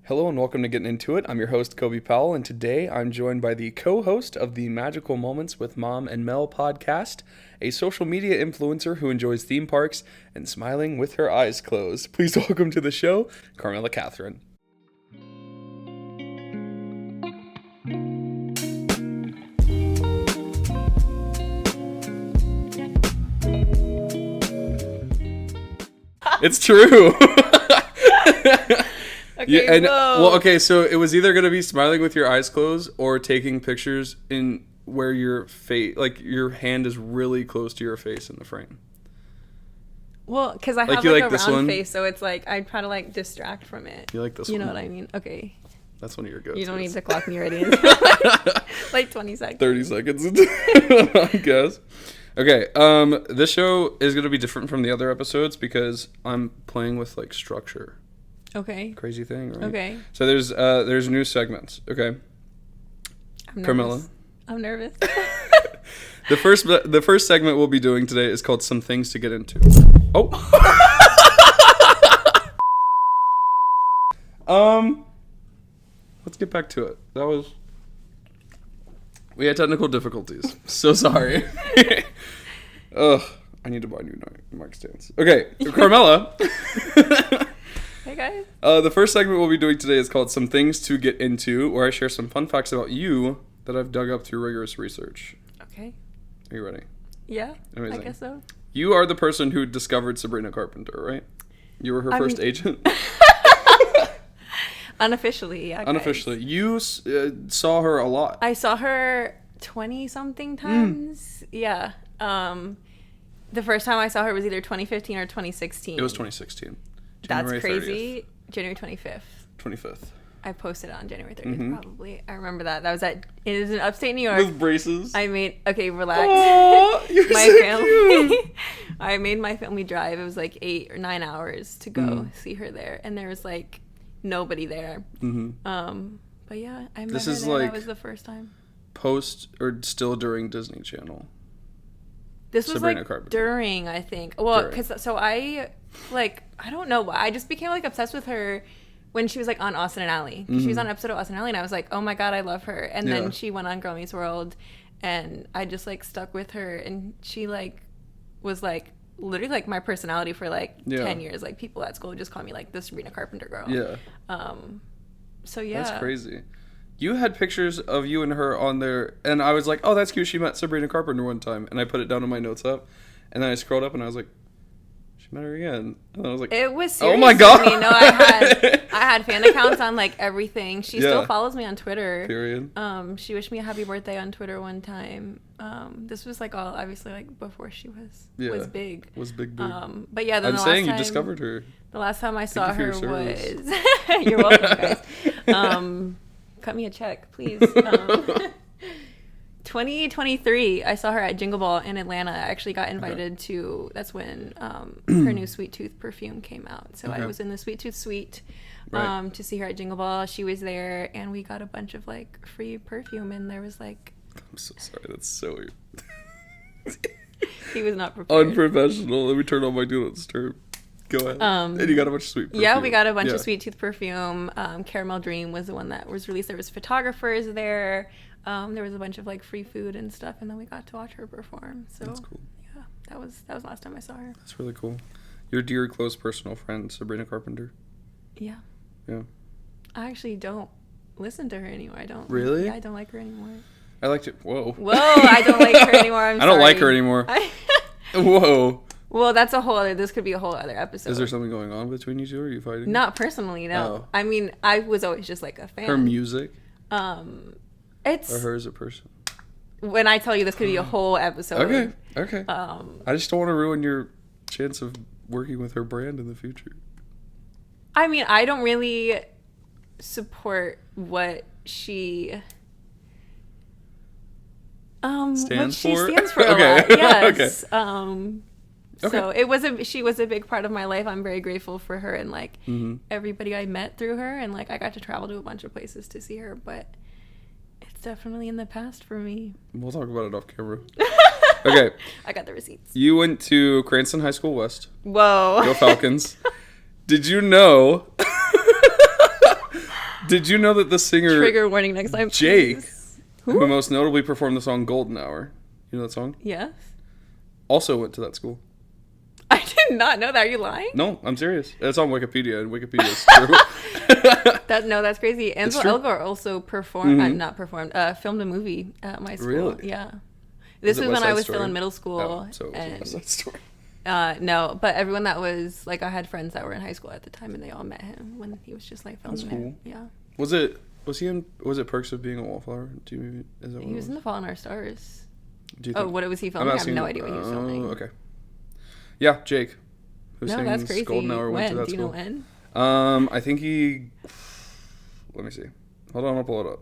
Hello and welcome to Getting Into It. I'm your host, Powell, and today I'm joined by the co-host of the Magical Moments with Mom and Mel podcast, a social media influencer who enjoys theme parks and smiling with her eyes closed. Please welcome to the show, Carmela Catherine. It's true. Okay, yeah, and okay, so it was either going to be smiling with your eyes closed or taking pictures in where your face, like your hand is really close to your face in the frame. Well, because I have like a round face, so it's like I try to like distract from it. You like this one? You know what I mean? Okay. That's one of your go-tos. You don't need to clock me already. Like 20 seconds. 30 seconds, I guess. Okay, this show is going to be different from the other episodes because I'm playing with like structure. Okay. Crazy thing, right? Okay. So there's new segments. Okay. I'm nervous. Carmela. I'm nervous. The first segment we'll be doing today is called Some Things to Get Into. Oh. Let's get back to it. We had technical difficulties. So sorry. Ugh. I need to buy new mic stands. Okay, Carmela. Hey guys. The first segment we'll be doing today is called Some Things to Get Into, where I share some fun facts about you that I've dug up through rigorous research. Okay. Are you ready? Yeah. Amazing. I guess so. You are the person who discovered Sabrina Carpenter, right? You were her first agent? Unofficially, yeah. Unofficially. Guys. You saw her a lot. I saw her 20-something times. Yeah. The first time I saw her was either 2015 or 2016. It was 2016. That's January crazy. 30th. January 25th. 25th. I posted it on January 30th, probably. I remember that. That was it is in upstate New York. With braces. Okay, relax. Aww, you're my so family. cute. I made my family drive. It was like 8 or 9 hours to go see her there. And there was like nobody there. But yeah, I met her there. That was the first time. Post or still during Disney Channel? This was Sabrina Carpenter. During, I think. Well, because I don't know why. I just became like obsessed with her when she was like on Austin and Ally. She was on an episode of Austin and Ally, and I was like, oh my god, I love her. And then she went on Girl Meets World, and I just like stuck with her, and she like was like literally like my personality for like 10 years. Like people at school would just call me like the Sabrina Carpenter girl. Yeah. So yeah. That's crazy. You had pictures of you and her on there, and I was like, oh, that's cute. She met Sabrina Carpenter one time. And I put it down in my notes app, and then I scrolled up, and I was like, she met her again. And I was like, it was serious. Oh my god. No, I had fan accounts on like everything. She still follows me on Twitter. Period. She wished me a happy birthday on Twitter one time. This was like all obviously like before she was big. Was big. But yeah, then you discovered her. The last time I saw her was you're welcome, guys. Cut me a check, please. 2023, I saw her at Jingle Ball in Atlanta. I actually got invited to, that's when her new Sweet Tooth perfume came out. So I was in the Sweet Tooth suite to see her at Jingle Ball. She was there, and we got a bunch of like free perfume, and there was like... I'm so sorry, that's so weird. He was not prepared. Unprofessional. Let me turn on my Do Not Disturb. Go ahead. And you got a bunch of sweet perfume. Yeah, we got a bunch of Sweet Tooth perfume. Caramel Dream was the one that was released. There was photographers there. There was a bunch of like free food and stuff, and then we got to watch her perform. So that's cool. Yeah, that was the last time I saw her. That's really cool. Your dear close personal friend Sabrina Carpenter. Yeah. Yeah. I actually don't listen to her anymore. I don't. Really? Yeah, I don't like her anymore. I liked it. Whoa. I don't like her anymore. I don't like her anymore. Whoa. Well, that's a whole other. This could be a whole other episode. Is there something going on between you two? Are you fighting? Not personally, no. Oh. I mean, I was always just like a fan. Her music. It's or her as a person. When I tell you, this could be a whole episode. Okay. I just don't want to ruin your chance of working with her brand in the future. I mean, I don't really support what she stands for a lot. Yes. Okay. So she was a big part of my life. I'm very grateful for her and like everybody I met through her, and like I got to travel to a bunch of places to see her, but it's definitely in the past for me. We'll talk about it off camera. Okay. I got the receipts. You went to Cranston High School West. Whoa. Go Falcons. Did you know Did you know that the singer... Trigger warning next time, Jake, please. who most notably performed the song Golden Hour. You know that song? Yes. Also went to that school. I did not know that. Are you lying? No, I'm serious. It's on Wikipedia, and Wikipedia is true. That's crazy. Ansel Elgort also filmed a movie at my school. Really? Yeah. This was when I was still in middle school. Oh, so it was a West Side Story. No, but everyone that was, like, I had friends that were in high school at the time, and they all met him when he was just, like, filming That's cool. it. Yeah. Was it Perks of Being a Wallflower? He was in The Fault in Our Stars. What was he I'm filming? I have asking, no idea what he was filming. Okay. Yeah, Jake. Who No, that's crazy. Golden Hour went to that school. Do you school. know when? I think he... Let me see. Hold on, I'll pull it up.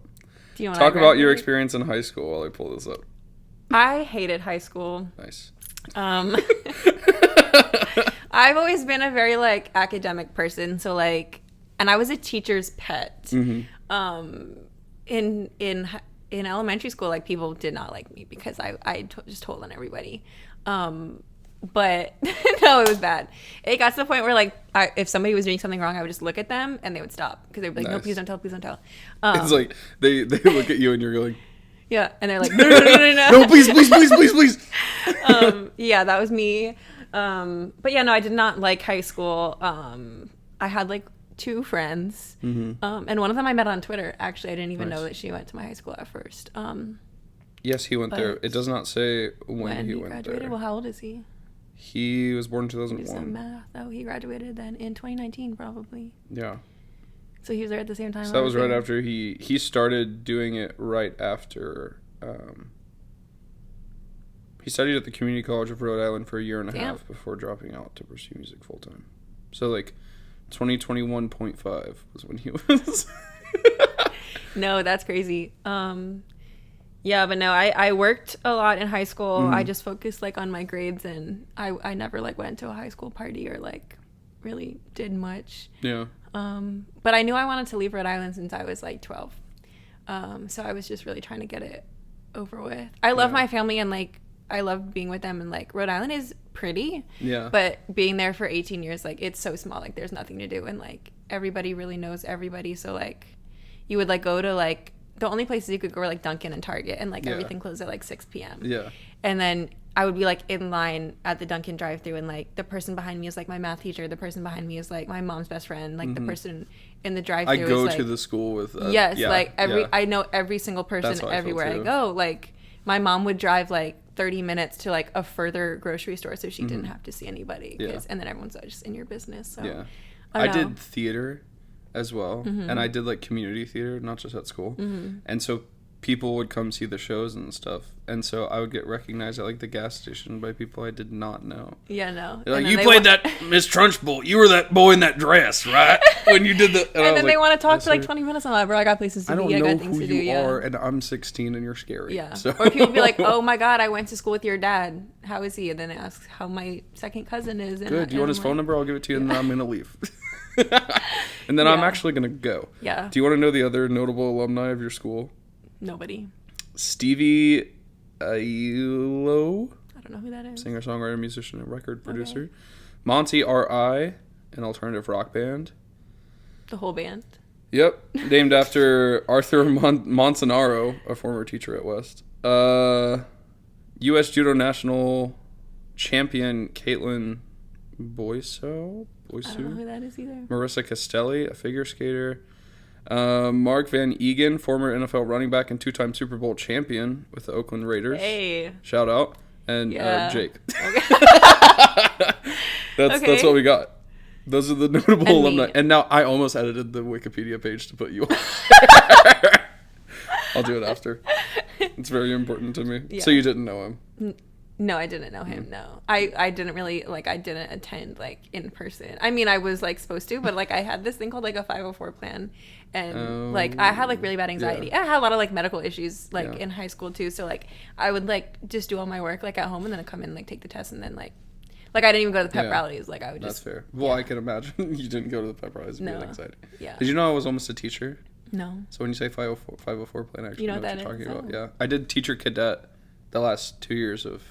Do you know Talk about your experience in high school while I pull this up. I hated high school. Nice. I've always been a very, like, academic person, so, like, and I was a teacher's pet. Mm-hmm. In elementary school, like, people did not like me because I just told on everybody. But no, it was bad. It got to the point where, like, if somebody was doing something wrong, I would just look at them and they would stop because they'd be like, nice. No, please don't tell, please don't tell. It's like they look at you and you're going, yeah, and they're like, no. No, please. Yeah, that was me. But yeah, no, I did not like high school. I had, like, 2 friends, and one of them I met on Twitter. Actually, I didn't even know that she went to my high school at first. Yes, he went there. It does not say when he went graduated. there. Well, how old is he? He was born in Do 2001. some math. Oh, he graduated then in 2019, probably. Yeah. So he was there at the same time. So that was right after he started doing it right after. He studied at the Community College of Rhode Island for a year and a half before dropping out to pursue music full time. So, like, 2021.5 was when he was. No, that's crazy. Yeah, but no, I worked a lot in high school. I just focused, like, on my grades, and I never, like, went to a high school party or, like, really did much. Yeah. But I knew I wanted to leave Rhode Island since I was, like, 12. So I was just really trying to get it over with. I love my family, and, like, I love being with them, and, like, Rhode Island is pretty. Yeah. But being there for 18 years, like, it's so small. Like, there's nothing to do, and, like, everybody really knows everybody. So, like, you would, like, go to, like, the only places you could go were, like, Dunkin' and Target, and, like, everything closed at, like, 6 p.m. Yeah. And then I would be, like, in line at the Dunkin' drive-thru, and, like, the person behind me is, like, my math teacher. The person behind me is, like, my mom's best friend. Like, the person in the drive-thru I go is, like, to the school with... yes, like, I know every single person everywhere I go. Like, my mom would drive, like, 30 minutes to, like, a further grocery store so she didn't have to see anybody. And then everyone's just in your business. So, yeah. I did theater as well. And I did, like, community theater, not just at school. And so people would come see the shows and stuff. And so I would get recognized at, like, the gas station by people I did not know. Yeah, no. They're like, you played that Miss Trunchbull. You were that boy in that dress, right? When you did the... And then they want to talk for, like, 20 minutes. I'm like, bro, I got places to be. I got things to do. You are, and I'm 16 and you're scary. Yeah. So. Or people be like, oh, my God, I went to school with your dad. How is he? And then they ask how my second cousin is. Good. Do you want his phone number? I'll give it to you, and then I'm going to leave. And then I'm actually going to go. Yeah. Do you want to know the other notable alumni of your school? Nobody. Stevie Aiello. I don't know who that is. Singer, songwriter, musician, and record producer. Okay. Monty R.I., an alternative rock band. The whole band? Yep. Named after Arthur Montanaro, a former teacher at West. U.S. Judo National Champion Caitlin Boysu. I don't know who that is either. Marissa Castelli, a figure skater. Mark Van Egan, former NFL running back and 2-time Super Bowl champion with the Oakland Raiders. Hey. Shout out. And Jake. Okay. That's what we got. Those are the notable alumni. And now I almost edited the Wikipedia page to put you on. I'll do it after. It's very important to me. Yeah. So you didn't know him? No, I didn't know him. No, I didn't really, like, I didn't attend, like, in person. I mean, I was, like, supposed to, but, like, I had this thing called, like, a 504 plan, and like, I had, like, really bad anxiety. Yeah. I had a lot of, like, medical issues, like, in high school too. So, like, I would, like, just do all my work, like, at home, and then I'd come in and, like, take the test, and then, like I didn't even go to the pep rallies. Like, I would just. That's fair. Well, I can imagine you didn't go to the pep rallies and get anxiety. Yeah. Did you know I was almost a teacher? No. So when you say 504 plan, actually, you know what you're that talking is? about. Yeah, I did teacher cadet the last 2 years of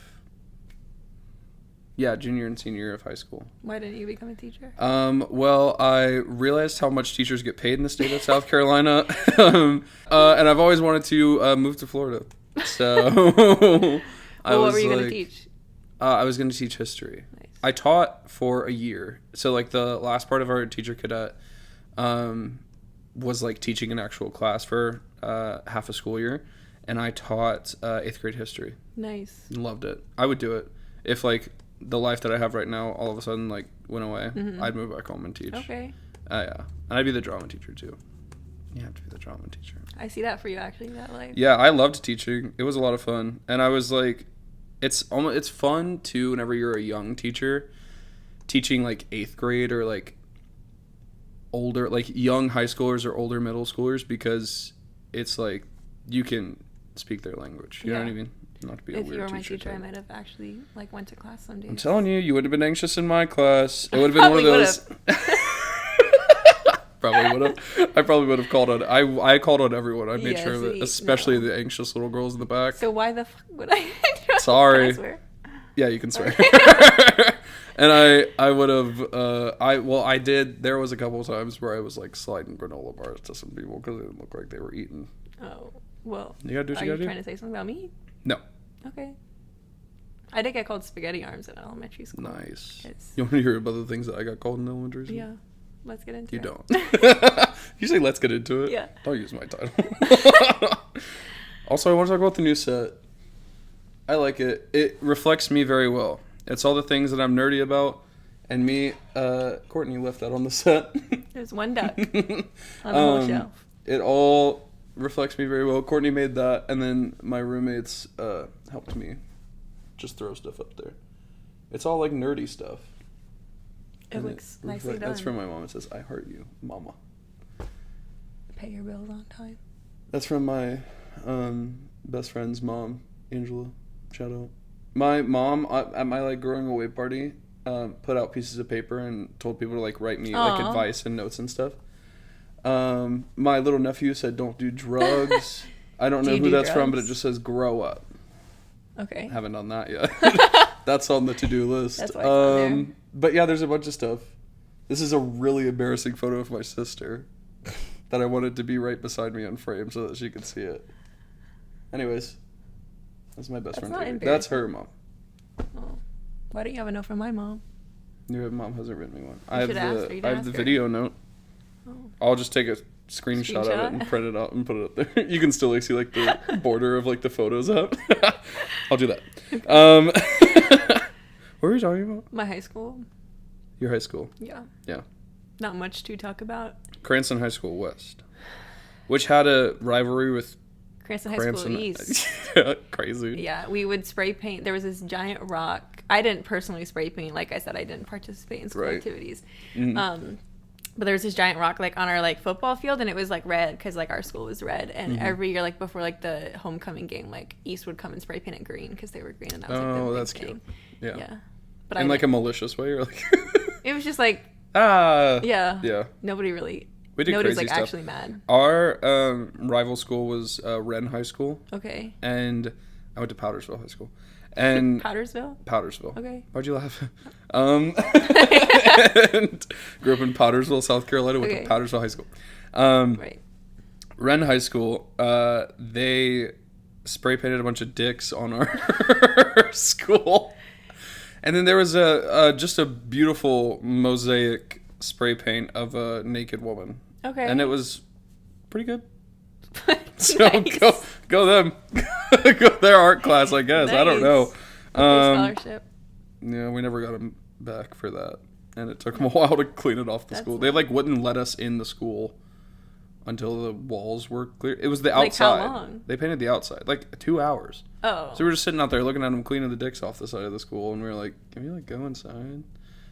Yeah, junior and senior year of high school. Why didn't you become a teacher? Well, I realized how much teachers get paid in the state of South Carolina, and I've always wanted to move to Florida. So, what were you going to teach? I was going to teach history. Nice. I taught for a year. So, like, the last part of our teacher cadet was, like, teaching an actual class for half a school year, and I taught 8th grade history. Nice. Loved it. I would do it. If, like, the life that I have right now all of a sudden, like, went away, I'd move back home and teach. Okay. Yeah. And I'd be the drama teacher, too. You have to be the drama teacher. I see that for you, actually, that life. Yeah, I loved teaching. It was a lot of fun. And I was, like, it's fun, too, whenever you're a young teacher, teaching, like, 8th grade or, like, older, like, young high schoolers or older middle schoolers, because it's, like, you can speak their language. You know what I mean? Not to be a weird teacher. If you were my teacher, I might have actually, like, went to class some days. I'm telling you, you would have been anxious in my class. It would have been one of those. Probably would have. I probably would have called on. I called on everyone. I made sure of it, especially the anxious little girls in the back. So why the fuck would I? Sorry. Can I swear? Yeah, you can swear. And I would have. I did. There was a couple of times where I was like sliding granola bars to some people because they didn't look like they were eating. Oh well. You gotta do what you gotta do. Are you trying to say something about me? No. Okay. I did get called spaghetti arms in elementary school. Nice. You want to hear about the things that I got called in elementary school? Yeah. Let's get into it. You don't. You say let's get into it? Yeah. Don't use my title. Also, I want to talk about the new set. I like it. It reflects me very well. It's all the things that I'm nerdy about. And me, Courtney left that on the set. There's one duck on the whole shelf. It all reflects me very well. Courtney made that, and then my roommates helped me just throw stuff up there. It's all like nerdy stuff. It looks nicely done. That's from my mom. It says, "I heart you, mama." Pay your bills on time. That's from my best friend's mom, Angela. Shout out. My mom at my like growing away party put out pieces of paper and told people to like write me like advice and notes and stuff. My little nephew said, "Don't do drugs." I don't know who that's from, but it just says "grow up." Okay. Haven't done that yet. That's on the to-do list. That's why it's on there. But yeah, there's a bunch of stuff. This is a really embarrassing photo of my sister that I wanted to be right beside me on frame so that she could see it. Anyways, that's my best friend. That's her mom. Oh. Why don't you have a note from my mom? Your mom hasn't written me one. I have the video note. Oh. I'll just take a screenshot of it and print it out and put it up there. You can still like see like the border of like the photos up. I'll do that. What were you talking about? My high school. Your high school? Yeah. Yeah. Not much to talk about. Cranston High School West, which had a rivalry with Cranston High School East. Crazy. Yeah, we would spray paint. There was this giant rock. I didn't personally spray paint. Like I said, I didn't participate in school activities. Mm-hmm. But there was this giant rock like on our like football field, and it was like red because like our school was red. And every year, like before like the homecoming game, like East would come and spray paint it green because they were green, and that was like the that's big thing. Cute. Yeah. But in like a malicious way, or like it was just like yeah. Nobody really. We did Nobody's crazy like stuff. actually mad. Our rival school was Wren High School. Okay. And I went to Powdersville High School. And Powdersville. Okay. Why'd you laugh? And grew up in Powdersville, South Carolina. Went to Powdersville High School. Right. Wren High School. They spray painted a bunch of dicks on our school, and then there was just a beautiful mosaic spray paint of a naked woman. Okay. And it was pretty good. So nice. go them. Go their art class, I guess. Nice. I don't know. Scholarship. Yeah, we never got them back for that. And it took them a while to clean it off the school. They like wouldn't let us in the school until the walls were clear. It was the outside. Like how long? They painted the outside. Like 2 hours. Oh. So we were just sitting out there looking at them cleaning the dicks off the side of the school, and we were like, can we like go inside?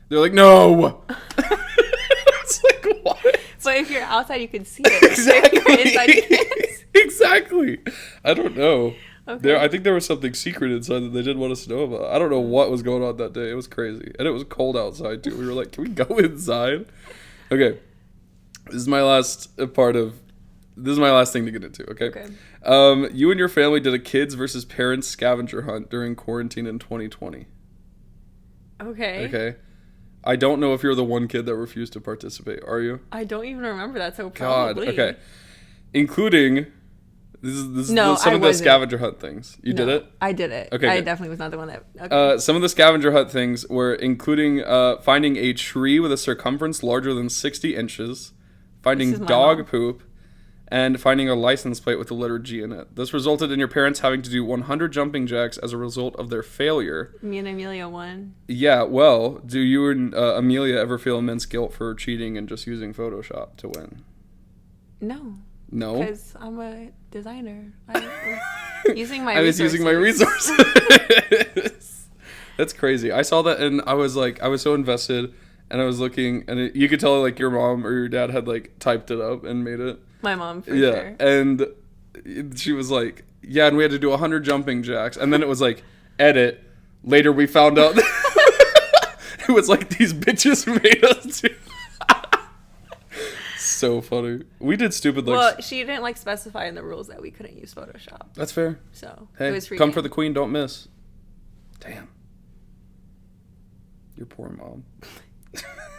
They're like, no. It's like, what? But if you're outside, you can see it. Exactly. If you're inside, you can't. Exactly. I don't know. Okay. I think there was something secret inside that they didn't want us to know about. I don't know what was going on that day. It was crazy. And it was cold outside, too. We were like, can we go inside? Okay. This is my last thing to get into, okay? You and your family did a kids versus parents scavenger hunt during quarantine in 2020. Okay. Okay. I don't know if you're the one kid that refused to participate. Are you? I don't even remember that, so probably. God. Okay. Including... This is no, some of the scavenger hunt things. You did it? I did it. Okay, I definitely was not the one that... Okay. Some of the scavenger hunt things were including finding a tree with a circumference larger than 60 inches, finding dog poop, and finding a license plate with the letter G in it. This resulted in your parents having to do 100 jumping jacks as a result of their failure. Me and Amelia won. Yeah, well, do you and Amelia ever feel immense guilt for cheating and just using Photoshop to win? No. No? Because I'm a designer. I was using my resources. That's crazy. I saw that and I was so invested and I was looking and you could tell like your mom or your dad had like typed it up and made it. My mom, for sure. And she was like, yeah, and we had to do 100 jumping jacks. And then it was like, edit. Later we found out it was like these bitches made us do so funny. We did stupid like... Well, she didn't like specify in the rules that we couldn't use Photoshop. That's fair. So, hey, it was free come game. For the queen, don't miss. Damn. Your poor mom.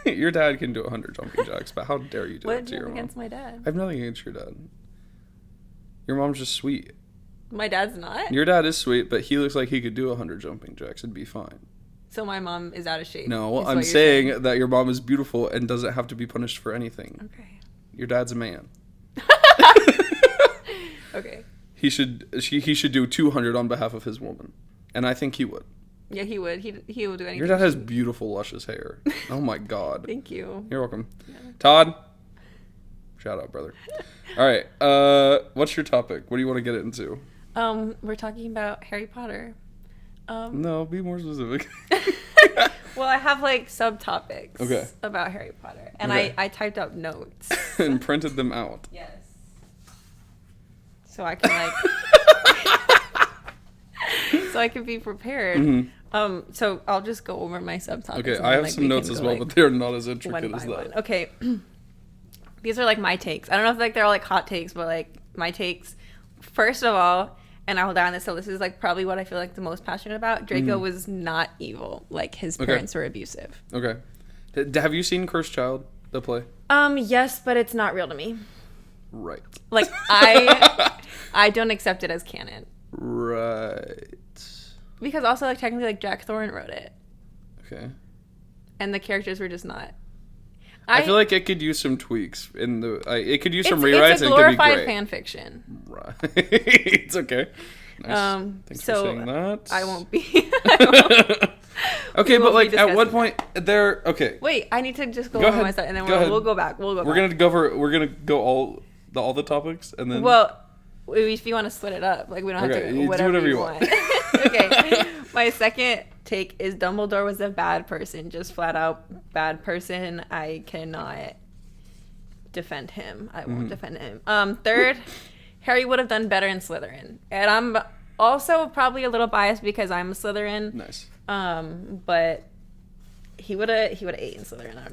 Your dad can do 100 jumping jacks, but how dare you do that to your mom? What against my dad? I have nothing against your dad. Your mom's just sweet. My dad's not? Your dad is sweet, but he looks like he could do 100 jumping jacks and be fine. So my mom is out of shape. No, I'm saying that your mom is beautiful and doesn't have to be punished for anything. Okay. Your dad's a man. Okay. He should do 200 on behalf of his woman, and I think he would. Yeah, he would. He will do anything. Your dad has beautiful, luscious hair. Oh my God. Thank you. You're welcome. Yeah. Todd. Shout out, brother. All right. What's your topic? What do you want to get into? We're talking about Harry Potter. No, be more specific. Well, I have like subtopics about Harry Potter, and I typed up notes and printed them out. Yes. So I can so I can be prepared. Mm-hmm. So I'll just go over my subtopics. Okay, I have some notes as well, but they're not as intricate as that. One. Okay. These are like my takes. I don't know if like they're all like hot takes, but like my takes. First of all, and I will die on this, so this is like probably what I feel like the most passionate about. Draco was not evil. Like his parents were abusive. Okay. Have you seen Cursed Child, the play? Yes, but it's not real to me. Right. Like I don't accept it as canon. Right. Because also like technically like Jack Thorne wrote it. Okay. And the characters were just not. I feel like it could use some tweaks in the. It could use some rewrites. It's a glorified fan fiction. Right. It's okay. Nice. Thanks for saying that. I won't be. Okay, but like at what point there? Okay. Wait, I need to just go over my stuff, and then we'll go back. We're gonna go all the topics, and then. Well, if you want to split it up, like we don't have to. Whatever you want. Okay. My second take is Dumbledore was a bad person, just flat out bad person. I cannot defend him. I won't defend him. Third, Harry would have done better in Slytherin, and I'm also probably a little biased because I'm a Slytherin. Nice. But he would have ate in Slytherin. I don't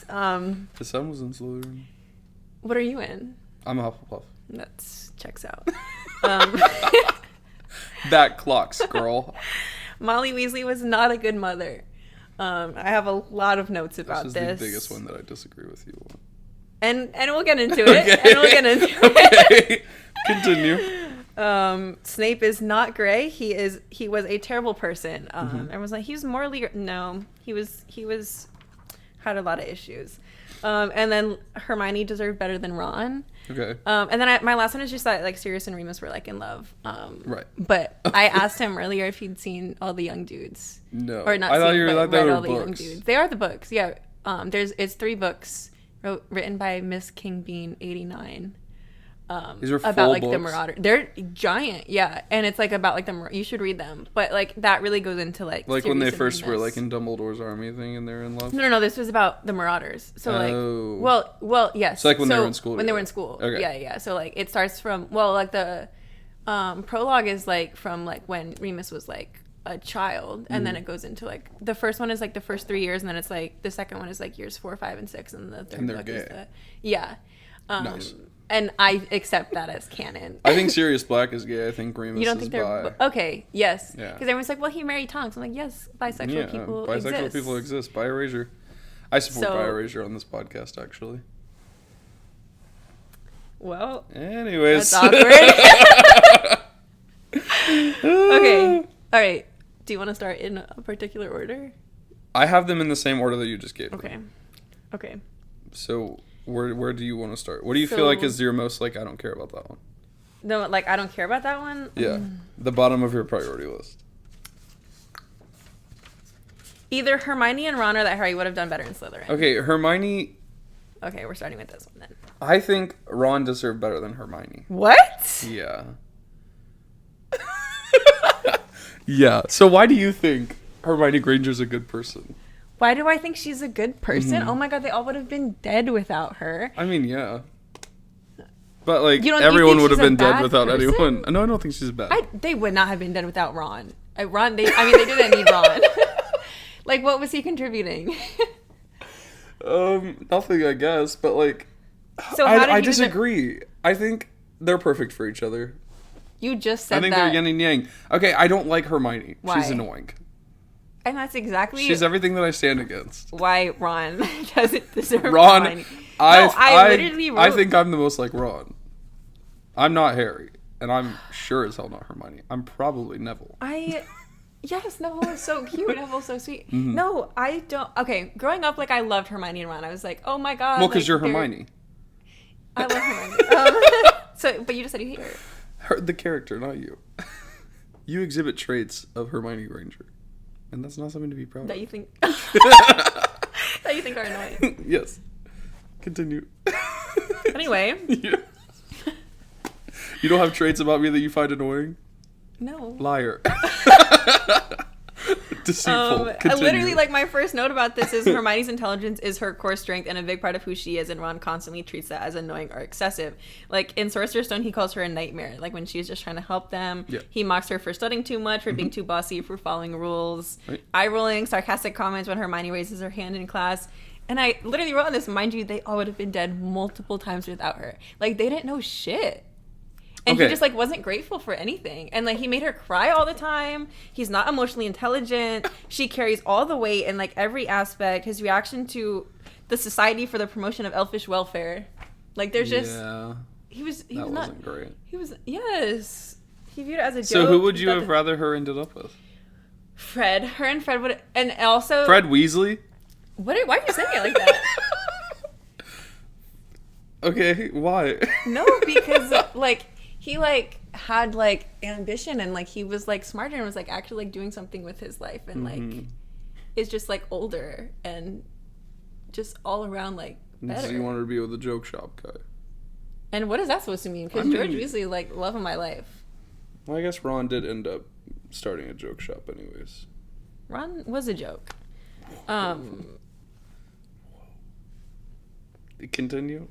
know. His son was in Slytherin. What are you in? I'm a Hufflepuff. That checks out. That clocks, girl. Molly Weasley was not a good mother. I have a lot of notes about this. This is the biggest one that I disagree with you on. And we'll get into it. Okay. Continue. Snape is not gray. He was a terrible person. Everyone's like, he's morally no. He had a lot of issues. And then Hermione deserved better than Ron. Okay. And then my last one is just that like Sirius and Remus were like in love. Right. But I asked him earlier if he'd seen all the young dudes. No. Or not seen, but read all the young dudes. They are the books. Yeah. It's 3 books written by Miss King Bean 89. These are full about like books? the Marauder. They're giant, yeah, and it's like about like you should read them, but like that really goes into like when they first were like in Dumbledore's army thing and they're in love. No, this was about the Marauders. So well, yes. So like when they were in school. When they were in school, okay. Yeah. So like it starts from like the prologue is like from like when Remus was like a child, and then it goes into like the first one is like the first 3 years, and then it's like the second one is like years 4, 5, and 6, and the third book is nice. And I accept that as canon. I think Sirius Black is gay. I think Remus you don't think is they're bi. Okay, yes. Yeah. Because everyone's like, well, he married Tonks. I'm like, yes, bisexual people exist. Bisexual people exist. Bi erasure. I support bi erasure on this podcast, actually. Well. Anyways. That's awkward. Okay. All right. Do you want to start in a particular order? I have them in the same order that you just gave me. Okay. So... Where do you want to start? What do you feel like is your most, like, I don't care about that one? No, like, I don't care about that one? Yeah. The bottom of your priority list. Either Hermione and Ron or that Harry would have done better in Slytherin. Okay, Hermione... Okay, we're starting with this one then. I think Ron deserved better than Hermione. What? Yeah. Yeah. So why do you think Hermione Granger's a good person? Why do I think she's a good person? Oh my god, they all would have been dead without her. I mean, yeah. But, like, everyone would have been dead without anyone. No, I don't think she's bad. They would not have been dead without Ron. They didn't need Ron. Like, what was he contributing? Nothing, I guess. But, like, so I disagree. I think they're perfect for each other. You just said that. I think they're yin and yang. Okay, I don't like Hermione. Why? She's annoying. And that's exactly... She's everything that I stand against. Why Ron doesn't deserve Ron, Hermione. I think I'm the most like Ron. I'm not Harry. And I'm sure as hell not Hermione. I'm probably Neville. Yes, Neville is so cute. Neville's so sweet. Mm-hmm. No, I don't... Okay, growing up, like, I loved Hermione and Ron. I was like, oh my god. Well, because like, you're Hermione. I love Hermione. But you just said you hate her. The character, not you. You exhibit traits of Hermione Granger. And that's not something to be proud of. That you think are annoying. Yes. Continue. Anyway. You don't have traits about me that you find annoying? No. Liar. Deceitful. Literally, like, my first note about this is Hermione's intelligence is her core strength and a big part of who she is, and Ron constantly treats that as annoying or excessive. Like, in Sorcerer's Stone, he calls her a nightmare. Like, when she's just trying to help them. Yeah. He mocks her for studying too much, for being too bossy, for following rules. Right. Eye-rolling, sarcastic comments when Hermione raises her hand in class. And I literally wrote on this, mind you, they all would have been dead multiple times without her. Like, they didn't know shit. And he just, like, wasn't grateful for anything. And, like, he made her cry all the time. He's not emotionally intelligent. She carries all the weight in, like, every aspect. His reaction to the Society for the Promotion of Elfish Welfare. Like, there's just... Yeah. He wasn't great. He was... Yes. He viewed it as a joke. So who would you have rather her ended up with? Fred. Her and Fred would... And also... Fred Weasley? Why are you saying it like that? Okay, why? No, because, like... He, like, had, like, ambition and, like, he was, like, smarter and was, like, actually, like, doing something with his life and, like, is just, like, older and just all around, like, better. So you wanted to be with a joke shop guy. And what is that supposed to mean? Because George Weasley, like, love of my life. Well, I guess Ron did end up starting a joke shop anyways. Ron was a joke. Continue.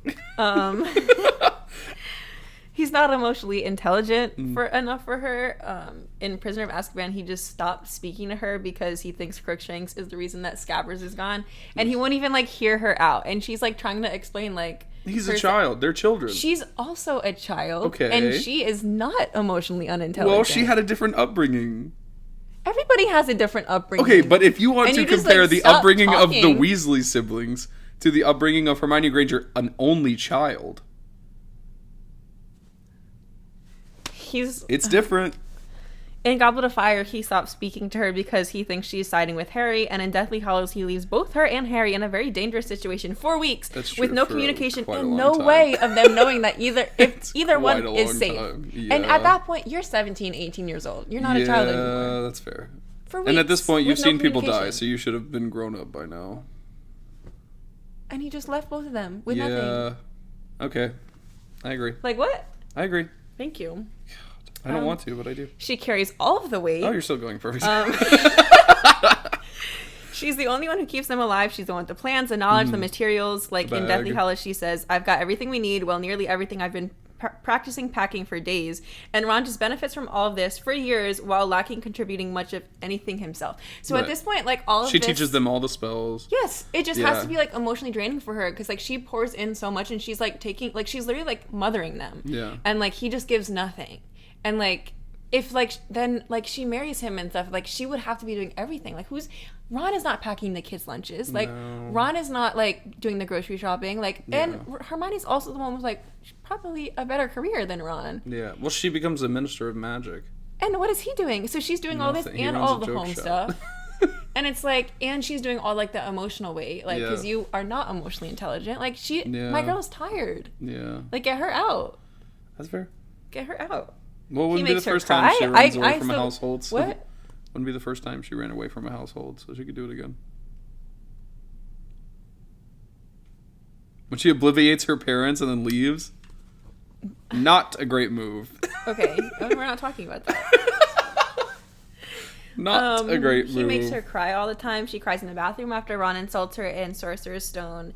He's not emotionally intelligent enough for her. In Prisoner of Azkaban, he just stopped speaking to her because he thinks Crookshanks is the reason that Scabbers is gone. And he won't even, like, hear her out. And she's, like, trying to explain, like... He's a child. They're children. She's also a child. Okay. And she is not emotionally unintelligent. Well, she had a different upbringing. Everybody has a different upbringing. Okay, but if you want to compare the upbringing of the Weasley siblings to the upbringing of Hermione Granger, an only child... It's different. In Goblet of Fire, he stops speaking to her because he thinks she's siding with Harry, and in Deathly Hallows, he leaves both her and Harry in a very dangerous situation for weeks with no communication and no way of them knowing that either one is safe. Yeah. And at that point, you're 17, 18 years old. You're not a child anymore. Yeah, that's fair. For weeks, and at this point, you've seen people die, so you should have been grown up by now. And he just left both of them with nothing. Yeah. Okay. I agree. Like what? I agree. Thank you. I don't want to, but I do. She carries all of the weight. Oh, you're still going first. She's the only one who keeps them alive. She's the one with the plans, the knowledge, the materials. Like in Deathly Hallows, she says, I've got everything we need. Well, nearly everything I've been practicing packing for days, and Ron just benefits from all of this for years while lacking contributing much of anything himself. So at this point, like, all of she teaches them all the spells. Yes, it just has to be, like, emotionally draining for her, because, like, she pours in so much, and she's, like, she's literally, like, mothering them. Yeah. And, like, he just gives nothing. And, like, if, like, then, like, she marries him and stuff, like, she would have to be doing everything. Like, Ron is not packing the kids' lunches. Like, no. Ron is not, like, doing the grocery shopping. Like, and Hermione's also the one with, like, probably a better career than Ron. Yeah. Well, she becomes a minister of magic. And what is he doing? So she's doing all this and all the home stuff. And it's like, and she's doing all, like, the emotional way. Like, because you are not emotionally intelligent. Like, my girl is tired. Yeah. Like, get her out. That's fair. Get her out. Well, wouldn't be the first time she runs away from a household. So what? Wouldn't be the first time she ran away from a household, so she could do it again. When she obliviates her parents and then leaves, not a great move. Okay, we're not talking about that. Not a great move. He makes her cry all the time. She cries in the bathroom after Ron insults her in Sorcerer's Stone.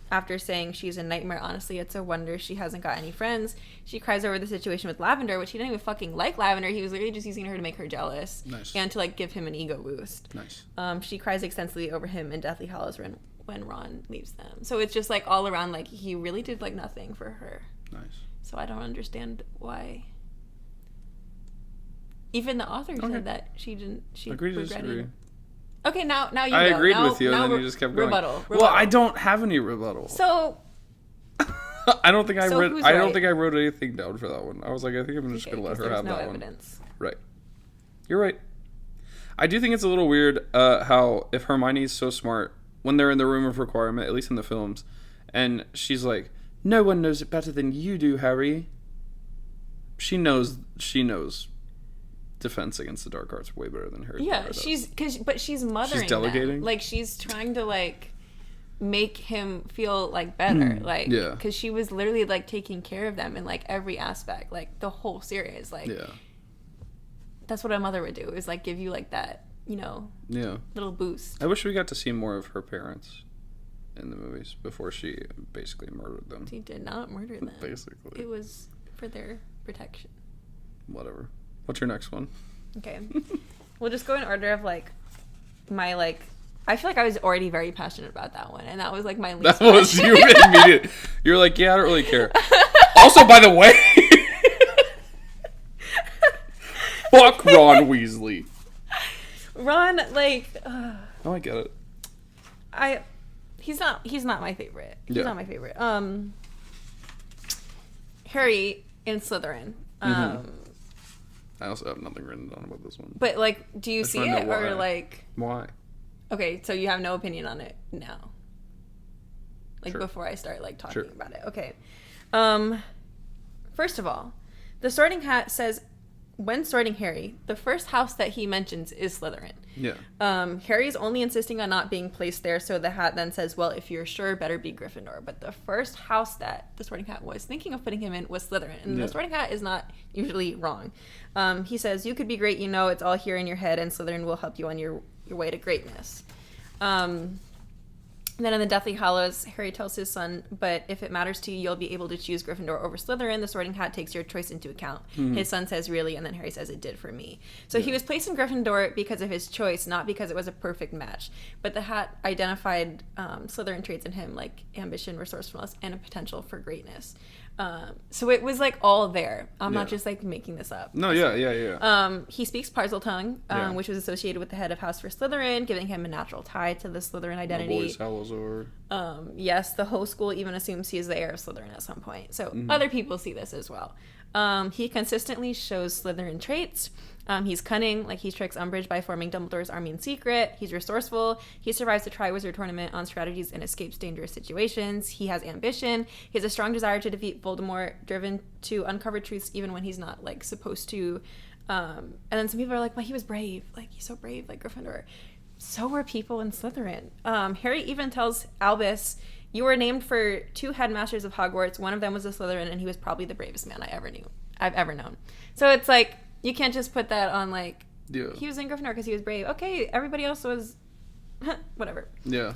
After saying she's a nightmare, honestly, it's a wonder she hasn't got any friends. She cries over the situation with Lavender, which he didn't even fucking like Lavender. He was literally just using her to make her jealous. Nice. And to, like, give him an ego boost. Nice. She cries extensively over him in Deathly Hallows when Ron leaves them. So it's just, like, all around, like, he really did, like, nothing for her. Nice. So I don't understand why. Even the author said that she Agree to disagree. Okay, now you go. I agreed with you, and then you just kept going. Rebuttal. Well, I don't have any rebuttal. So... I don't think I wrote anything down for that one. I was like, I think I'm just going to let her have that evidence. One. Right. You're right. I do think it's a little weird how if Hermione's so smart, when they're in the room of requirement, at least in the films, and she's like, no one knows it better than you do, Harry. She knows defense against the dark arts way better than Harry. Yeah, she's mothering. She's delegating. Them. Like, she's trying to, like, make him feel, like, better. Like, because she was literally, like, taking care of them in, like, every aspect, like, the whole series. Like, that's what a mother would do, is, like, give you, like, that, you know, little boost. I wish we got to see more of her parents in the movies before she basically murdered them. She did not murder them. Basically. It was for their protection. Whatever. What's your next one? Okay. We'll just go in order of, like, my, like... I feel like I was already very passionate about that one, and that was, like, my least That was you immediate. You're like, yeah, I don't really care. Also, by the way... fuck Ron Weasley. Ron, like... oh, I get it. He's not my favorite. He's not my favorite. Harry in Slytherin. I also have nothing written down about this one. But, like, do you see it, or, like... Why? Okay, so you have no opinion on it now. Like, before I start, like, talking about it. Okay. First of all, the Sorting Hat says, when sorting Harry, the first house that he mentions is Slytherin. Yeah. Harry's only insisting on not being placed there, so the Hat then says, well, if you're sure, better be Gryffindor. But the first house that the Sorting Hat was thinking of putting him in was Slytherin. And the Sorting Hat is not usually wrong. He says, you could be great, you know, it's all here in your head, and Slytherin will help you on your way to greatness. Then in the Deathly Hallows, Harry tells his son, but if it matters to you, you'll be able to choose Gryffindor over Slytherin. The Sorting Hat takes your choice into account. His son says, really? And then Harry says, it did for me. So he was placed in Gryffindor because of his choice, not because it was a perfect match. But the Hat identified Slytherin traits in him, like ambition, resourcefulness, and a potential for greatness. So it was, like, all there. I'm not just, like, making this up. No, yeah. He speaks Parseltongue, which was associated with the head of House for Slytherin, giving him a natural tie to the Slytherin identity. Boys Salazar. Yes, the whole school even assumes he is the heir of Slytherin at some point. So other people see this as well. He consistently shows Slytherin traits. He's cunning, like he tricks Umbridge by forming Dumbledore's army in secret. He's resourceful. He survives the Triwizard Tournament on strategies and escapes dangerous situations. He has ambition. He has a strong desire to defeat Voldemort, driven to uncover truths even when he's not, like, supposed to. And then some people are like, but he was brave. Like, he's so brave, like Gryffindor. So were people in Slytherin. Harry even tells Albus, you were named for 2 headmasters of Hogwarts. One of them was a Slytherin, and he was probably the bravest man I've ever known. So it's like, you can't just put that on, like, he was in Gryffindor because he was brave. Okay, everybody else was whatever. Yeah.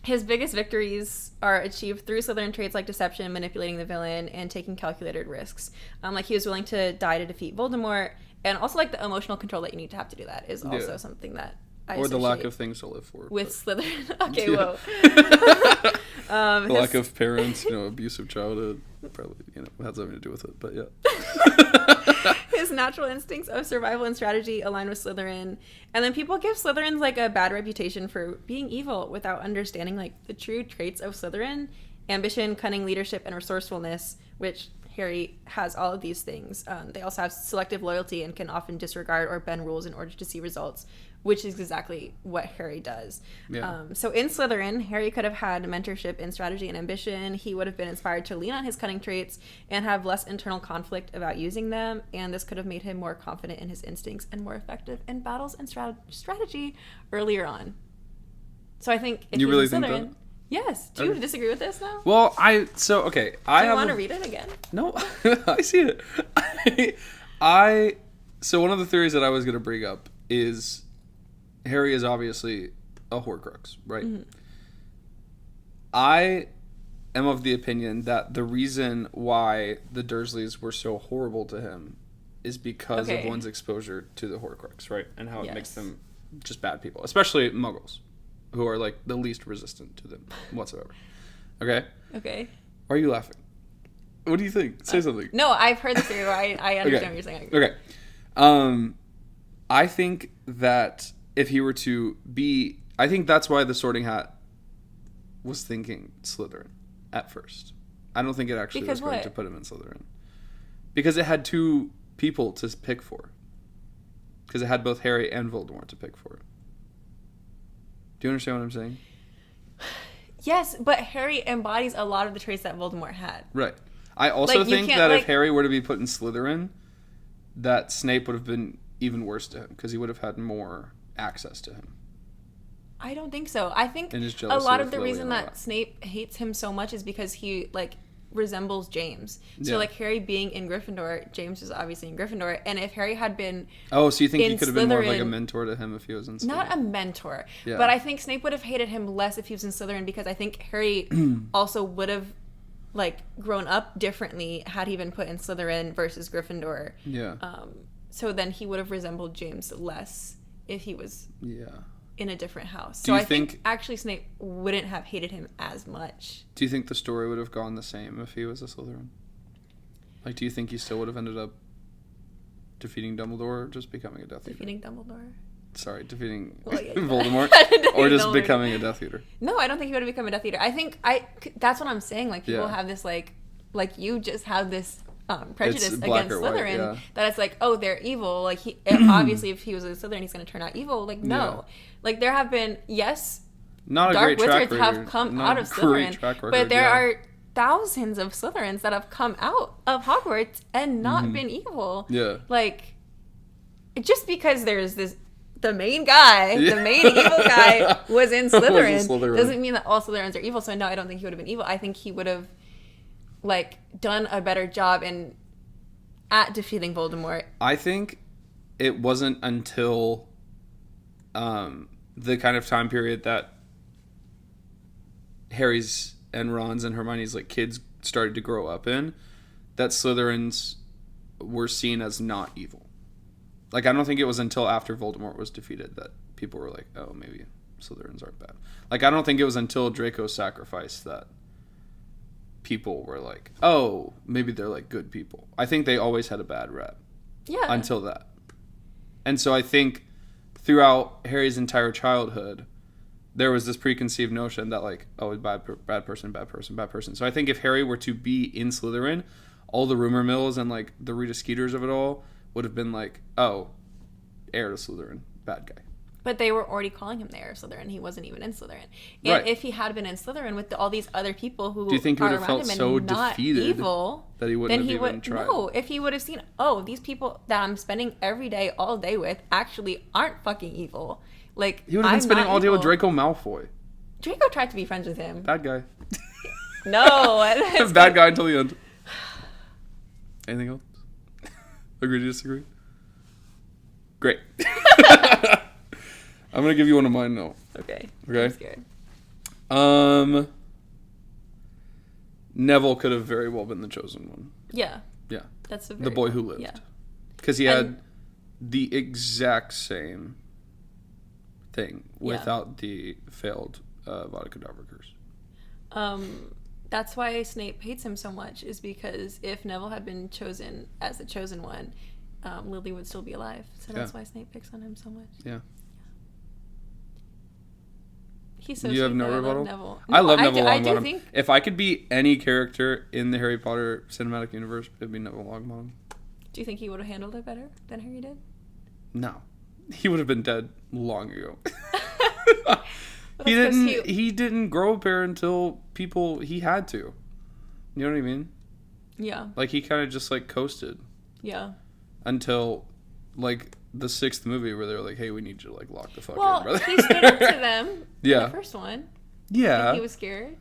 His biggest victories are achieved through Slytherin traits like deception, manipulating the villain, and taking calculated risks. Like, he was willing to die to defeat Voldemort, and also, like, the emotional control that you need to have to do that is also something that I or the lack of things to live for. With Slytherin. Okay, whoa. The lack of parents, abusive childhood, probably, had something to do with it, but yeah. His natural instincts of survival and strategy align with Slytherin. And then people give Slytherins, like, a bad reputation for being evil without understanding, like, the true traits of Slytherin. Ambition, cunning, leadership, and resourcefulness, which Harry has all of these things. They also have selective loyalty and can often disregard or bend rules in order to see results, which is exactly what Harry does. Yeah. So in Slytherin, Harry could have had mentorship in strategy and ambition. He would have been inspired to lean on his cunning traits and have less internal conflict about using them, and this could have made him more confident in his instincts and more effective in battles and strategy earlier on. So I think if you really Slytherin, think that? Yes. Do you disagree with this now? Well, Do you want to read it again? No, I see it. So one of the theories that I was going to bring up is Harry is obviously a Horcrux, right? Mm-hmm. I am of the opinion that the reason why the Dursleys were so horrible to him is because of one's exposure to the Horcrux, right? And how it makes them just bad people, especially Muggles, who are, like, the least resistant to them whatsoever. Okay? Okay. Why are you laughing? What do you think? Say something. No, I've heard the theory. I understand what you're saying. Okay. I think that if he were to be... I think that's why the Sorting Hat was thinking Slytherin at first. I don't think it actually was going to put him in Slytherin. Because it had two people to pick for. Because it had both Harry and Voldemort to pick for. Do you understand what I'm saying? Yes, but Harry embodies a lot of the traits that Voldemort had. Right. I also think that if Harry were to be put in Slytherin, that Snape would have been even worse to him because he would have had more access to him. I don't think so. I think a lot of the reason that Snape hates him so much is because he, like, resembles James. So, like, Harry being in Gryffindor, James is obviously in Gryffindor, and if Harry had been so you think he could have been more of, like, a mentor to him if he was in Slytherin? Not a mentor, but I think Snape would have hated him less if he was in Slytherin because I think Harry also would have, like, grown up differently had he been put in Slytherin versus Gryffindor. Yeah. So then he would have resembled James less if he was in a different house. So I think actually Snape wouldn't have hated him as much. Do you think the story would have gone the same if he was a Slytherin? Like, do you think he still would have ended up defeating Dumbledore or just becoming a Death Eater? Defeating Dumbledore? Sorry, defeating Voldemort? Or just becoming a Death Eater? No, I don't think he would have become a Death Eater. I think that's what I'm saying. Like, people have this, like you just have this prejudice against Slytherin that it's like, oh, they're evil. Like, obviously if he was a Slytherin, he's going to turn out evil. Like, no. Like, there have been, not dark a great wizards have come out of Slytherin, but there are thousands of Slytherins that have come out of Hogwarts and not been evil. Yeah. Like, just because there's the main guy, the main evil guy was in Slytherin, doesn't mean that all Slytherins are evil. So no, I don't think he would have been evil. I think he would have, like, done a better job at defeating Voldemort. I think it wasn't until the kind of time period that Harry's and Ron's and Hermione's, like, kids started to grow up in that Slytherins were seen as not evil. Like, I don't think it was until after Voldemort was defeated that people were like, oh, maybe Slytherins aren't bad. Like, I don't think it was until Draco's sacrifice that people were like, oh, maybe they're, like, good people. I think they always had a bad rep. Yeah. Until that. And so I think throughout Harry's entire childhood, there was this preconceived notion that, like, oh, bad person. So I think if Harry were to be in Slytherin, all the rumor mills and, like, the Rita Skeeters of it all would have been like, oh, heir to Slytherin, bad guy. But they were already calling him the heir of Slytherin. He wasn't even in Slytherin. And if he had been in Slytherin with all these other people who do you think he would have felt so defeated evil, that he wouldn't have even tried? No, if he would have seen, oh, these people that I'm spending every day, all day with actually aren't fucking evil. Like, he would have been spending all day with Draco Malfoy. Draco tried to be friends with him. Bad guy. No. Bad guy until the end. Anything else? Agree to disagree? Great. I'm going to give you one of mine now. Okay. Okay? I'm scared. Neville could have very well been the chosen one. Yeah. Yeah. That's the boy who lived. Yeah. Because he had the exact same thing without the failed Vada Kedavra curse. That's why Snape hates him so much, is because if Neville had been chosen as the chosen one, Lily would still be alive. So that's why Snape picks on him so much. Yeah. He's so you sweet. have no rebuttal? Neville. I love Neville Longbottom. Think... If I could be any character in the Harry Potter cinematic universe, it'd be Neville Longbottom. Do you think he would have handled it better than Harry did? No. He would have been dead long ago. He didn't grow a pair until he had to. You know what I mean? Yeah. Like, he kind of just, like, coasted. Yeah. Until, like, the 6th movie where they're like, hey, we need you to, like, lock the fuck in, brother. Well, he stood up to them in the first one. Yeah. He was scared.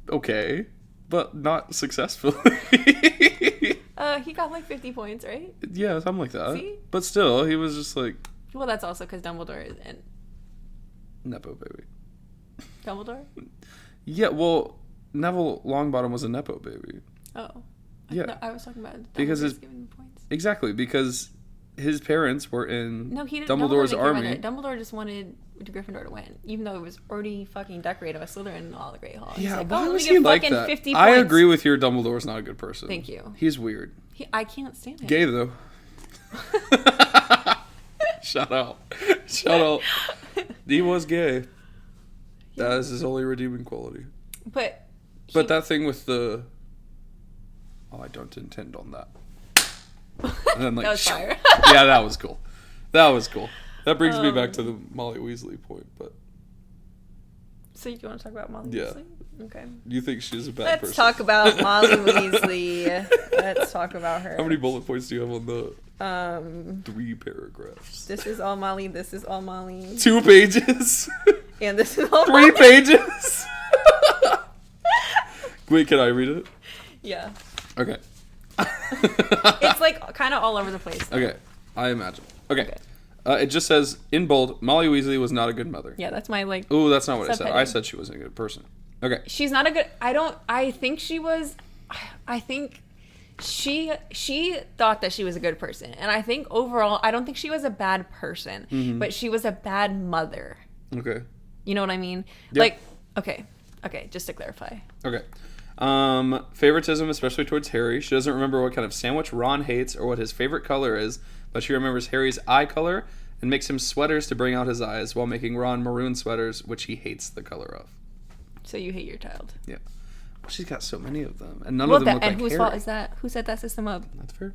Okay. But not successfully. He got, like, 50 points, right? Yeah, something like that. See? But still, he was just, like... Well, that's also because Dumbledore is in... Nepo baby. Dumbledore? Yeah, well, Neville Longbottom was a Nepo baby. Oh. Yeah. I was talking about Dumbledore's because giving points. Exactly, because his parents were in Dumbledore's army. Dumbledore just wanted Gryffindor to win, even though it was already fucking decorated with Slytherin and all the Great Hall. Yeah, why was he like that? 50 I points. agree with you, Dumbledore's not a good person. Thank you. He's weird. I can't stand him. Gay, though. Shout out. He was gay. That is his only redeeming quality. But that thing with the... Oh, I don't intend on that. And then, like, that was fire. Yeah, that was cool. That brings me back to the Molly Weasley point, but... So you want to talk about Molly Weasley? Okay. You think she's a bad person? Let's talk about Molly Weasley. Let's talk about her. How many bullet points do you have on the 3 paragraphs? This is all Molly. This is all Molly. 2 pages. And this is all 3 Molly. pages. Wait, can I read it? Yeah. Okay. It's like kind of all over the place. Though. Okay, I imagine. Okay. It just says in bold, Molly Weasley was not a good mother. Yeah, that's my like. Ooh, that's not what I said. I said she wasn't a good person. Okay. She's not a good. I think she was. I think she thought that she was a good person, and I think overall, I don't think she was a bad person, but she was a bad mother. Okay. You know what I mean? Yep. Like, okay, just to clarify. Okay. Favoritism, especially towards Harry. She doesn't remember what kind of sandwich Ron hates or what his favorite color is, but she remembers Harry's eye color and makes him sweaters to bring out his eyes while making Ron maroon sweaters, which he hates the color of. So you hate your child. Yeah. Well, she's got so many of them, and none of them look like Harry. And whose fault is that? Who set that system up? That's fair.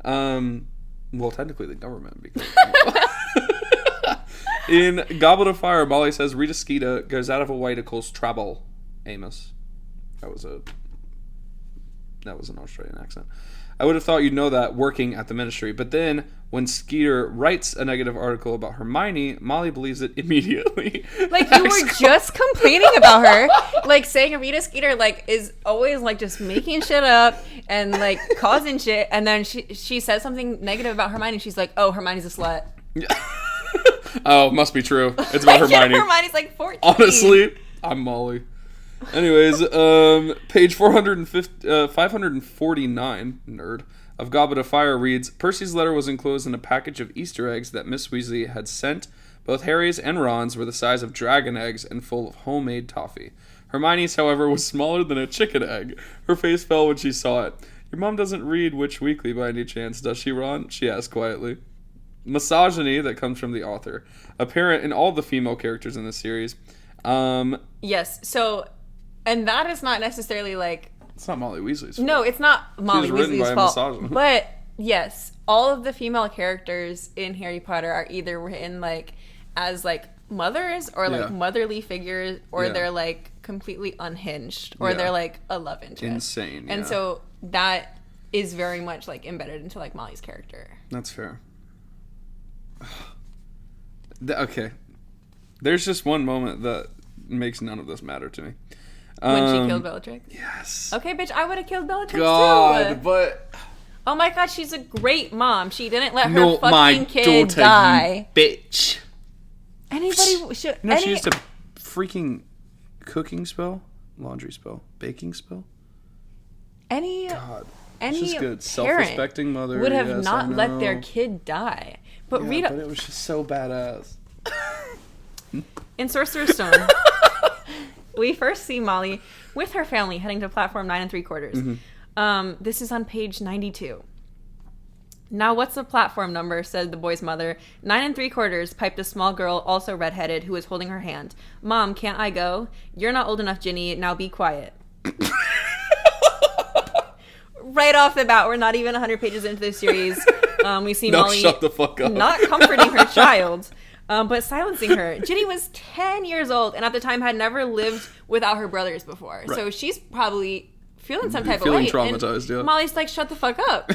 Well, technically the government. Because in Goblet of Fire, Molly says Rita Skeeter goes out of a way to cause trouble. Amos. That was an Australian accent. I would have thought you'd know that working at the ministry. But then, when Skeeter writes a negative article about Hermione, Molly believes it immediately. Like, you were just complaining about her. Like, saying Rita Skeeter, like, is always, like, just making shit up and, like, causing shit. And then she says something negative about Hermione. She's like, oh, Hermione's a slut. Yeah. Oh, must be true. It's about Hermione. Hermione's, like, 14. Honestly, I'm Molly. Anyways, page 549, nerd, of Goblet of Fire reads, Percy's letter was enclosed in a package of Easter eggs that Miss Weasley had sent. Both Harry's and Ron's were the size of dragon eggs and full of homemade toffee. Hermione's, however, was smaller than a chicken egg. Her face fell when she saw it. Your mom doesn't read Witch Weekly by any chance, does she, Ron? She asked quietly. Misogyny that comes from the author, apparent in all the female characters in the series. Yes, so... And that is not necessarily like... It's not Molly Weasley's fault. No, it's not Molly Weasley's fault. Misogynist. But, yes, all of the female characters in Harry Potter are either written, like, as, like, mothers or, like, motherly figures, or they're, like, completely unhinged, or they're, like, a love interest. Insane, And so that is very much, like, embedded into, like, Molly's character. That's fair. Okay. There's just one moment that makes none of this matter to me. When she killed Bellatrix? Yes. Okay, bitch, I would have killed Bellatrix too. But... Oh my god, she's a great mom. She didn't let her fucking kid die. You bitch. Anybody should... No, she used to freaking cooking spell, laundry spell, baking spell. Any good. Self-respecting mother would have not let their kid die. But but it was just so badass. In Sorcerer's Stone, we first see Molly with her family heading to platform 9 3/4. This is on page 92. Now, what's the platform number? Said the boy's mother. 9 3/4, piped a small girl, also redheaded, who was holding her hand. Mom, can't I go? You're not old enough, Ginny. Now be quiet. Right off the bat, we're not even 100 pages into this series. We see Molly shut the fuck up. Not comforting her child, but silencing her. Ginny was 10 years old, and at the time had never lived without her brothers before. Right. So she's probably feeling some type of way. Feeling traumatized, yeah. Molly's like, shut the fuck up.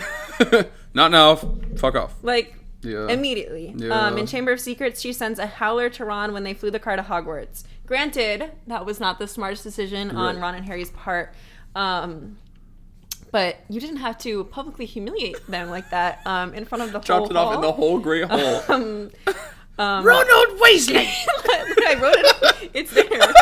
Not now. Fuck off. Like, immediately. Yeah. In Chamber of Secrets, she sends a howler to Ron when they flew the car to Hogwarts. Granted, that was not the smartest decision on Ron and Harry's part. But you didn't have to publicly humiliate them like that in front of the whole Dropped it off in the whole Great Hall. Ronald Weasley! I wrote it. It's there.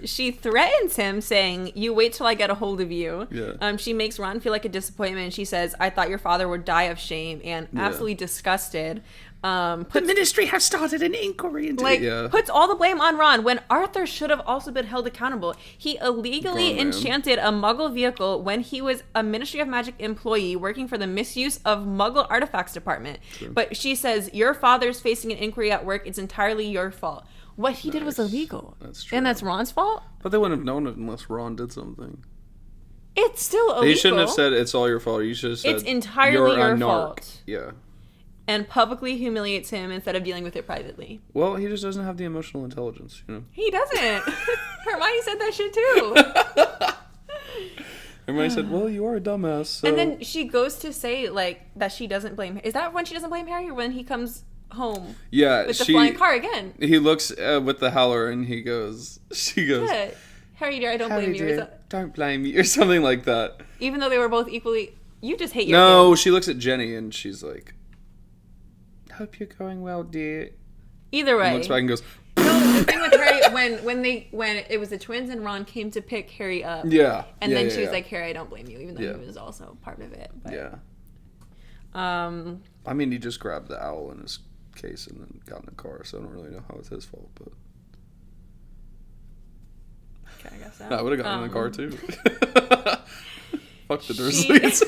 She threatens him, saying, you wait till I get a hold of you. Yeah. She makes Ron feel like a disappointment. She says, I thought your father would die of shame, and absolutely disgusted. The ministry has started an inquiry into puts all the blame on Ron when Arthur should have also been held accountable. He illegally enchanted a Muggle vehicle when he was a Ministry of Magic employee working for the Misuse of Muggle Artifacts Department. True. But she says, your father's facing an inquiry at work. It's entirely your fault. What he did was illegal. That's true. And that's Ron's fault? But they wouldn't have known it unless Ron did something. It's still illegal. You shouldn't have said it's all your fault. You should have said it's entirely your fault. Yeah. And publicly humiliates him instead of dealing with it privately. Well, he just doesn't have the emotional intelligence, you know? He doesn't. Hermione said that shit too. Hermione said, well, you are a dumbass, so... And then she goes to say, like, that she doesn't blame... Is that when she doesn't blame Harry or when he comes home? Yeah, with the flying car again? He looks with the howler and she goes... Yeah. Harry, dear, I don't blame you. Dear, don't blame me, or something like that. Even though they were both equally... You just hate your No, kid. She looks at Jenny and she's like... Hope you're going well, dear. Either way. And looks back and goes... No, the thing with Harry, when it was the twins and Ron came to pick Harry up. Yeah. And then she was like, Harry, I don't blame you, even though he was also part of it. But, I mean, he just grabbed the owl in his case and then got in the car, so I don't really know how it's his fault, but... Okay, I guess so. I would have gotten in the car, too. Fuck the Dursleys.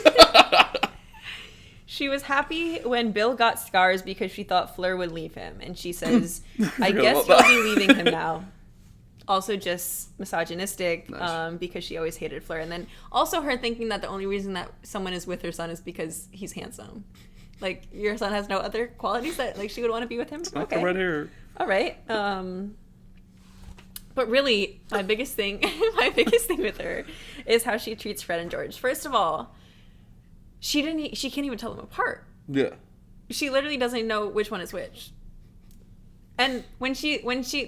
She was happy when Bill got scars because she thought Fleur would leave him. And she says, I guess you'll be leaving him now. Also just misogynistic, nice. Because she always hated Fleur. And then also her thinking that the only reason that someone is with her son is because he's handsome. Like, your son has no other qualities that, like, she would want to be with him? It's not the red hair. All right. But really, my biggest thing with her is how she treats Fred and George. First of all, she can't even tell them apart. Yeah. She literally doesn't know which one is which. And when she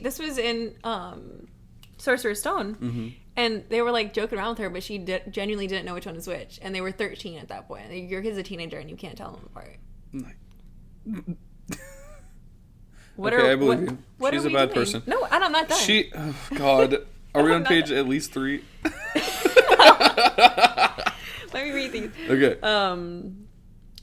this was in Sorcerer's Stone, and they were like joking around with her, but she genuinely didn't know which one is which, and they were 13 at that point. Your kid's a teenager, and you can't tell them apart. I believe you. She's a bad person. No, I'm not done. Oh God, are we on page at least 3? Let me read these. Okay.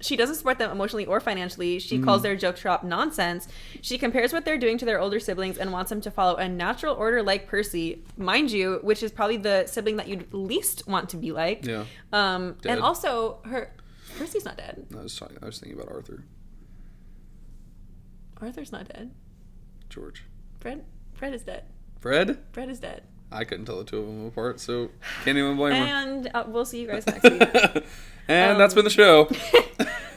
She doesn't support them emotionally or financially. She calls their joke shop nonsense. She compares what they're doing to their older siblings and wants them to follow a natural order like Percy, mind you, which is probably the sibling that you'd least want to be like. Yeah. And also, Percy's not dead. I was thinking about Arthur. Arthur's not dead. George. Fred is dead. Fred is dead. I couldn't tell the two of them apart, so can't even blame her. And we'll see you guys next week. And that's been the show.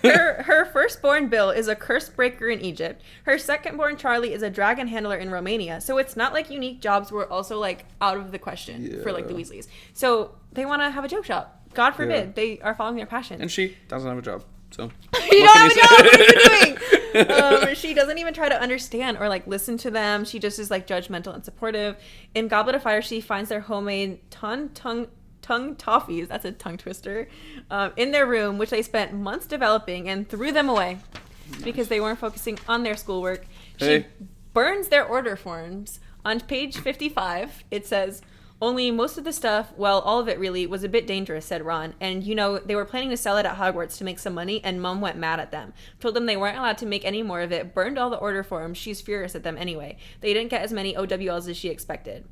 Her firstborn Bill is a curse breaker in Egypt. Her secondborn Charlie is a dragon handler in Romania. So it's not like unique jobs were also like out of the question for like the Weasleys. So they want to have a joke shop. God forbid they are following their passion. And she doesn't have a job. So you don't have a job. What are you doing? She doesn't even try to understand or like listen to them. She just is like judgmental and supportive. In Goblet of Fire, she finds their homemade tongue toffees. That's a tongue twister. In their room, which they spent months developing, and threw them away because they weren't focusing on their schoolwork. Hey, burns their order forms. On page 55, it says, only most of the stuff, well, all of it really, was a bit dangerous, said Ron. And, they were planning to sell it at Hogwarts to make some money, and Mom went mad at them. Told them they weren't allowed to make any more of it, burned all the order forms. She's furious at them anyway. They didn't get as many OWLs as she expected.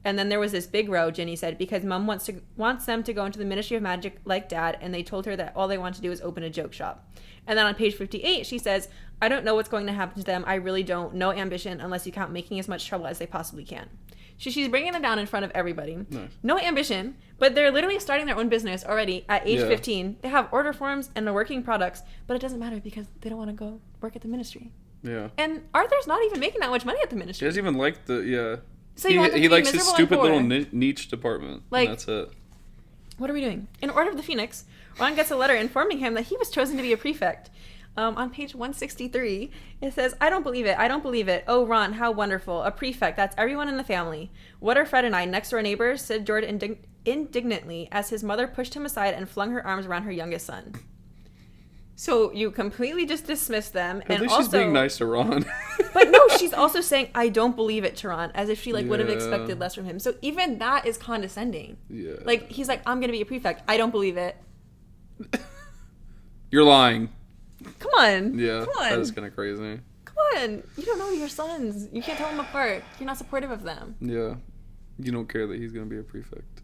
And then there was this big row, Ginny said, because Mom wants them to go into the Ministry of Magic like Dad, and they told her that all they want to do is open a joke shop. And then on page 58, she says, I don't know what's going to happen to them. I really don't. No ambition unless you count making as much trouble as they possibly can. She's bringing them down in front of everybody. Nice. No ambition, but they're literally starting their own business already at age 15. They have order forms and the working products, but it doesn't matter because they don't want to go work at the Ministry. Yeah. And Arthur's not even making that much money at the Ministry. He doesn't even like the, So he likes his stupid little niche department. Like, and that's it. What are we doing? In Order of the Phoenix, Ron gets a letter informing him that he was chosen to be a prefect. On page 163, it says, I don't believe it. I don't believe it. Oh, Ron, how wonderful. A prefect. That's everyone in the family. What are Fred and I, next door neighbors? Said George indignantly as his mother pushed him aside and flung her arms around her youngest son. So you completely just dismissed them. At least she's being nice to Ron. But no, she's also saying, I don't believe it to Ron, as if she would have expected less from him. So even that is condescending. Yeah. Like, he's like, I'm going to be a prefect. I don't believe it. You're lying. Come on. Yeah, Come on. that is kind of crazy. Come on. You don't know your sons. You can't tell them apart. You're not supportive of them. Yeah. You don't care that he's going to be a prefect.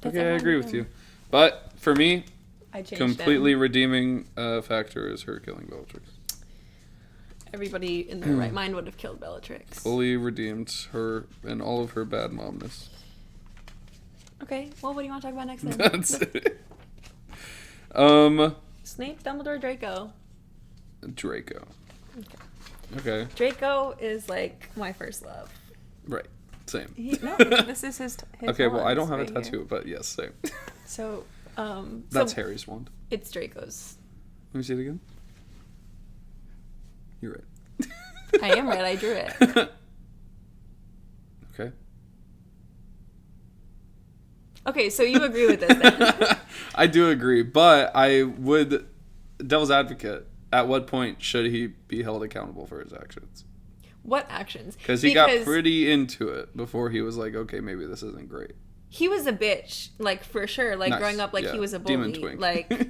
That's okay, I agree with you. But for me, I completely redeeming factor is her killing Bellatrix. Everybody in their right mind would have killed Bellatrix. Fully redeemed her and all of her bad momness. Okay, well, what do you want to talk about next then? That's it. Snape, Dumbledore, Draco. Draco. Okay. Draco is like my first love. Right. Same. This is his okay, well, I don't have right a tattoo, here. But yes, same. So, that's Harry's wand. It's Draco's. Let me see it again. You're right. I am right. I drew it. Okay. Okay, so you agree with this then? I do agree, but I would, devil's advocate, at what point should he be held accountable for his actions? What actions? Because he got pretty into it before he was like, okay, maybe this isn't great. He was a bitch, like, for sure. Like, nice. Growing up, like, he was a bully. Demon twink. Like,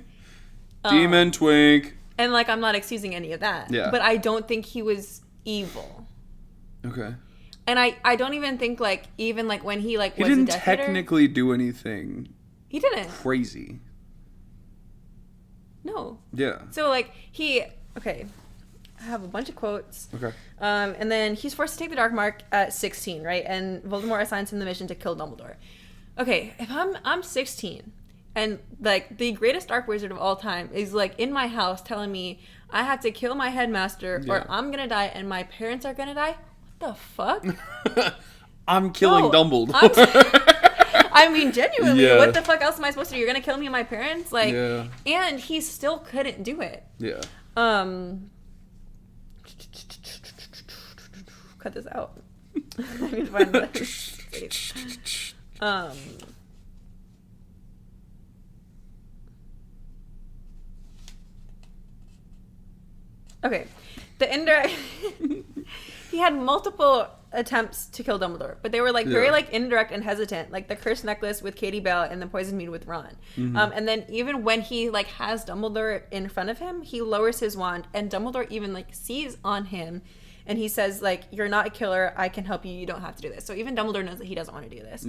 Demon twink. And, like, I'm not excusing any of that. Yeah. But I don't think he was evil. Okay. And I don't even think, like, even, like, when he, like, was a Death Eater. He didn't technically do anything. He didn't. Crazy. No. Yeah. So, like, okay. I have a bunch of quotes. Okay. And then he's forced to take the Dark Mark at 16, right? And Voldemort assigns him the mission to kill Dumbledore. Okay, if I'm 16, and, like, the greatest Dark Wizard of all time is, like, in my house telling me I have to kill my headmaster or I'm gonna die and my parents are gonna die, what the fuck? I'm killing Dumbledore. I mean, genuinely, what the fuck else am I supposed to do? You're gonna kill me and my parents? Like, and he still couldn't do it. Yeah. Cut this out. I need to find the okay. The indirect he had multiple attempts to kill Dumbledore, but they were like very like indirect and hesitant, like the cursed necklace with Katie Bell and the poisoned mead with Ron. And then even when he like has Dumbledore in front of him, he lowers his wand and Dumbledore even like sees on him and he says like, you're not a killer, I can help you, you don't have to do this. So even Dumbledore knows that he doesn't want to do this.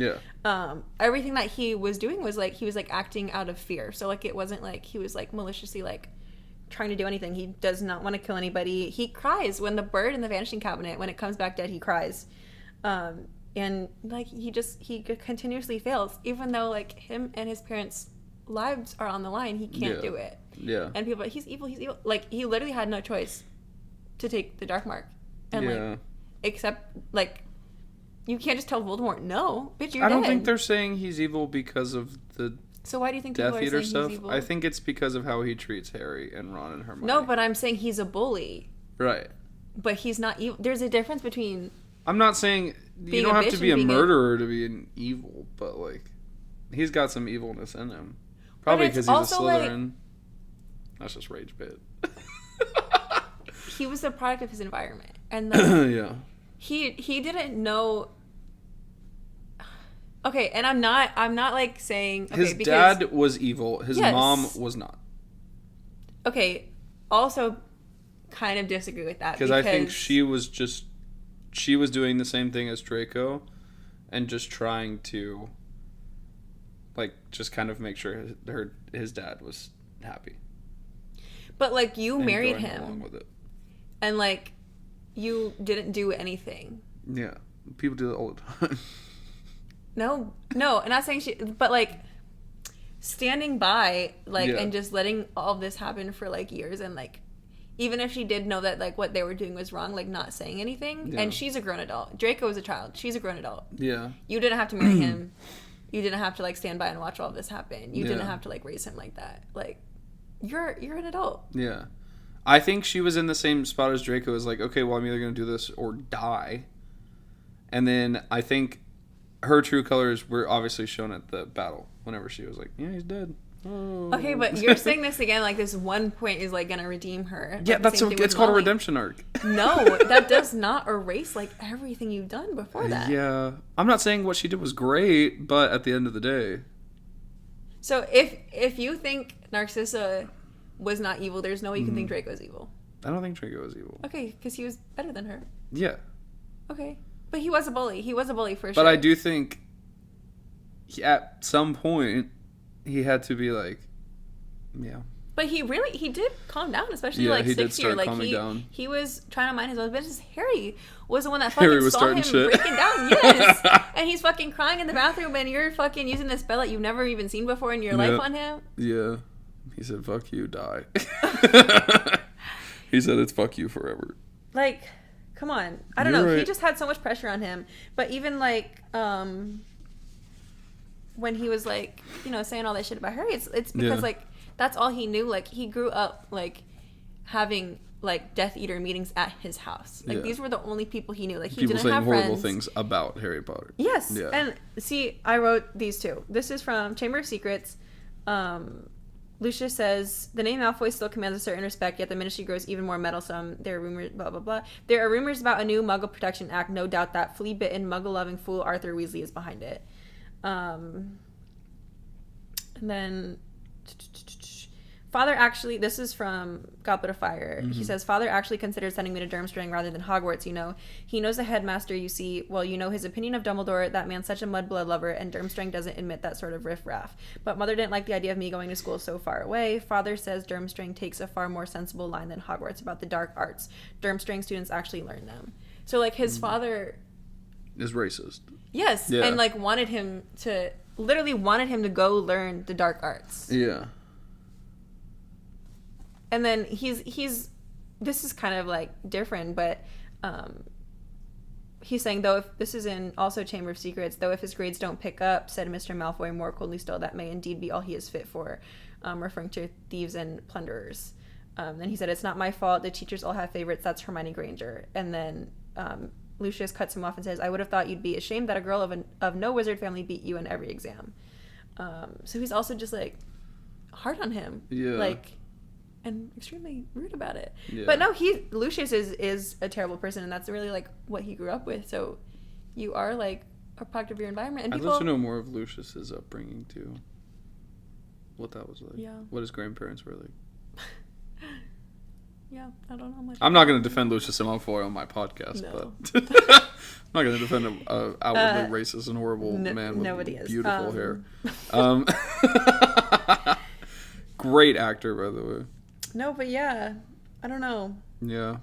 Everything that he was doing was like he was like acting out of fear. So like it wasn't like he was like maliciously like trying to do anything. He does not want to kill anybody. He cries when the bird in the vanishing cabinet, when it comes back dead, he cries. And like he continuously fails, even though like him and his parents' lives are on the line. He can't do it. And people, he's evil. Like he literally had no choice to take the Dark Mark, and like except like you can't just tell Voldemort no, bitch, you're dead. I don't think they're saying he's evil because of the So why do you think Death people are Eater saying stuff? he's evil? I think it's because of how he treats Harry and Ron and Hermione. No, but I'm saying he's a bully. Right. But he's not evil. There's a difference between... I'm not saying you don't have to be a murderer to be an evil, but like he's got some evilness in him. Probably because he's a Slytherin. That's just rage bait. he was the product of his environment, and yeah, he didn't know. Okay, and I'm not like saying okay, his dad was evil. His mom was not. Okay, also kind of disagree with that because I think she was doing the same thing as Draco, and just trying to, like, just kind of make sure his dad was happy. But like you married him, along with it. And like you didn't do anything. Yeah, people do that all the time. No, I'm not saying but like standing by, like, and just letting all of this happen for like years, and like even if she did know that like what they were doing was wrong, like not saying anything. And she's a grown adult. Draco was a child. She's a grown adult. Yeah. You didn't have to marry him. You didn't have to like stand by and watch all of this happen. You didn't have to like raise him like that. Like you're an adult. Yeah. I think she was in the same spot as Draco. Is like, okay, well, I'm either going to do this or die. And then I think her true colors were obviously shown at the battle whenever she was like, yeah, he's dead. Oh. Okay, but you're saying this again like this one point is like gonna redeem her. Yeah, like, it's called a redemption arc. No, that does not erase like everything you've done before that. Yeah, I'm not saying what she did was great, but at the end of the day. So if you think Narcissa was not evil, there's no way you can think Draco's evil. I don't think Draco was evil. Okay, because he was better than her. Yeah. Okay, but he was a bully. He was a bully for sure. But I do think at some point he had to be like, yeah. But he did calm down, especially like 6th year. Like down. He was trying to mind his own business. Harry was the one that fucking saw him breaking down. Yes. And he's fucking crying in the bathroom, and you're fucking using this spell that you've never even seen before in your life on him. Yeah. He said, fuck you, die. He said it's fuck you forever. Like, come on. I don't know. Right. He just had so much pressure on him. But even like when he was like, you know, saying all that shit about Harry, it's because like that's all he knew. Like he grew up like having like Death Eater meetings at his house. Like these were the only people he knew. Like he didn't have friends. People saying horrible things about Harry Potter. Yes. Yeah. And see, I wrote these two. This is from Chamber of Secrets. Lucius says, the name Malfoy still commands a certain respect, yet the ministry grows even more meddlesome. There are rumors, blah, blah, blah. There are rumors about a new Muggle Protection Act. No doubt that flea-bitten, Muggle-loving fool Arthur Weasley is behind it. And then... Father actually, this is from Goblet of Fire. Mm-hmm. He says, Father actually considered sending me to Durmstrang rather than Hogwarts, you know. He knows the headmaster, you see. Well, you know his opinion of Dumbledore. That man's such a mudblood lover, and Durmstrang doesn't admit that sort of riff-raff. But Mother didn't like the idea of me going to school so far away. Father says Durmstrang takes a far more sensible line than Hogwarts about the dark arts. Durmstrang students actually learn them. So, like, his father... is racist. Yes, and, like, literally wanted him to go learn the dark arts. Yeah. And then he's this is kind of like different, but he's saying, though, if this is in also Chamber of Secrets, though if his grades don't pick up, said Mr. Malfoy more coldly still, that may indeed be all he is fit for, referring to thieves and plunderers. Then he said, it's not my fault. The teachers all have favorites. That's Hermione Granger. And then Lucius cuts him off and says, I would have thought you'd be ashamed that a girl of no wizard family beat you in every exam. So he's also just like hard on him. Yeah. Like... and extremely rude about it. Yeah. But no, Lucius is a terrible person, and that's really like what he grew up with. So you are like a product of your environment. And I'd love to know more of Lucius's upbringing too. What that was like. Yeah. What his grandparents were like. Yeah, I don't know much. I'm not going to defend Lucius Malfoy on my podcast, but I'm not going to defend an outwardly racist and horrible man with beautiful hair. Great actor, by the way. No, but yeah, I don't know. Yeah.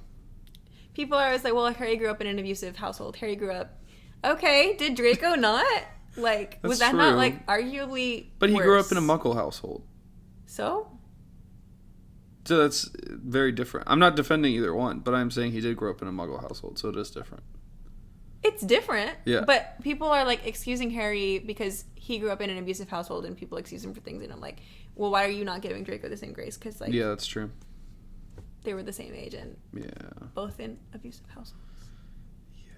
People are always like, well, Harry grew up in an abusive household. Harry grew up... Okay, did Draco not? Like, was that true. Not, like, arguably But he grew up in a Muggle household. So that's very different. I'm not defending either one, but I'm saying he did grow up in a Muggle household, so it is different. It's different. Yeah. But people are, like, excusing Harry because he grew up in an abusive household, and people excuse him for things, and I'm like... well, why are you not giving Draco the same grace? Because, like... yeah, that's true. They were the same age and... yeah. Both in abusive households. Yeah.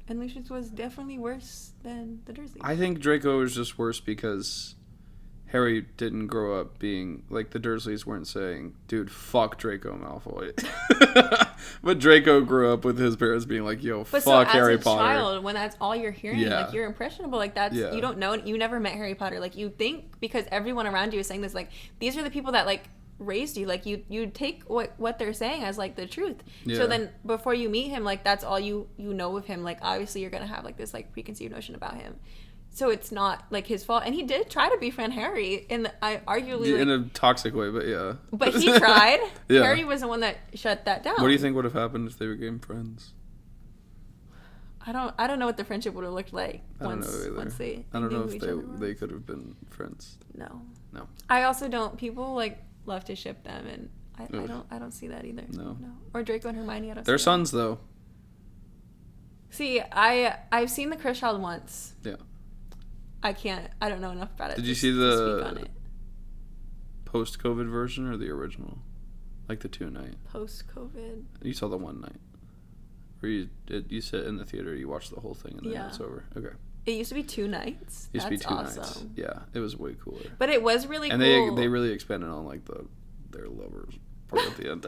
And Lucius was definitely worse than the Dursleys. I think Draco was just worse because Harry didn't grow up being, like, the Dursleys weren't saying, dude, fuck Draco Malfoy. But Draco grew up with his parents being like, yo, fuck Harry Potter. As a child, when that's all you're hearing, like, you're impressionable. Like, that's, you don't know, you never met Harry Potter. Like, you think, because everyone around you is saying this, like, these are the people that, like, raised you. Like, you take what they're saying as, like, the truth. So then, before you meet him, like, that's all you know of him. Like, obviously, you're gonna have, like, this, like, preconceived notion about him. So it's not, like, his fault. And he did try to befriend Harry arguably... in a toxic way, but yeah. But he tried. Harry was the one that shut that down. What do you think would have happened if they became friends? I don't know what the friendship would have looked like once they I don't know if they could have been friends. No. I also don't... People, like, love to ship them, and I don't see that either. No. Or Draco and Hermione, I don't see They're sons, though. See, I've seen The Cursed Child once. Yeah. I don't know enough about it. Did you see the post-COVID version or the original? Like the 2-night? Post-COVID. You saw the 1 night. Where you sit in the theater, you watch the whole thing, and then it's over. Okay. It used to be 2 nights. It used to be 2 nights. Yeah, it was way cooler. But it was really cool. And they really expanded on, like, their lovers part at the end.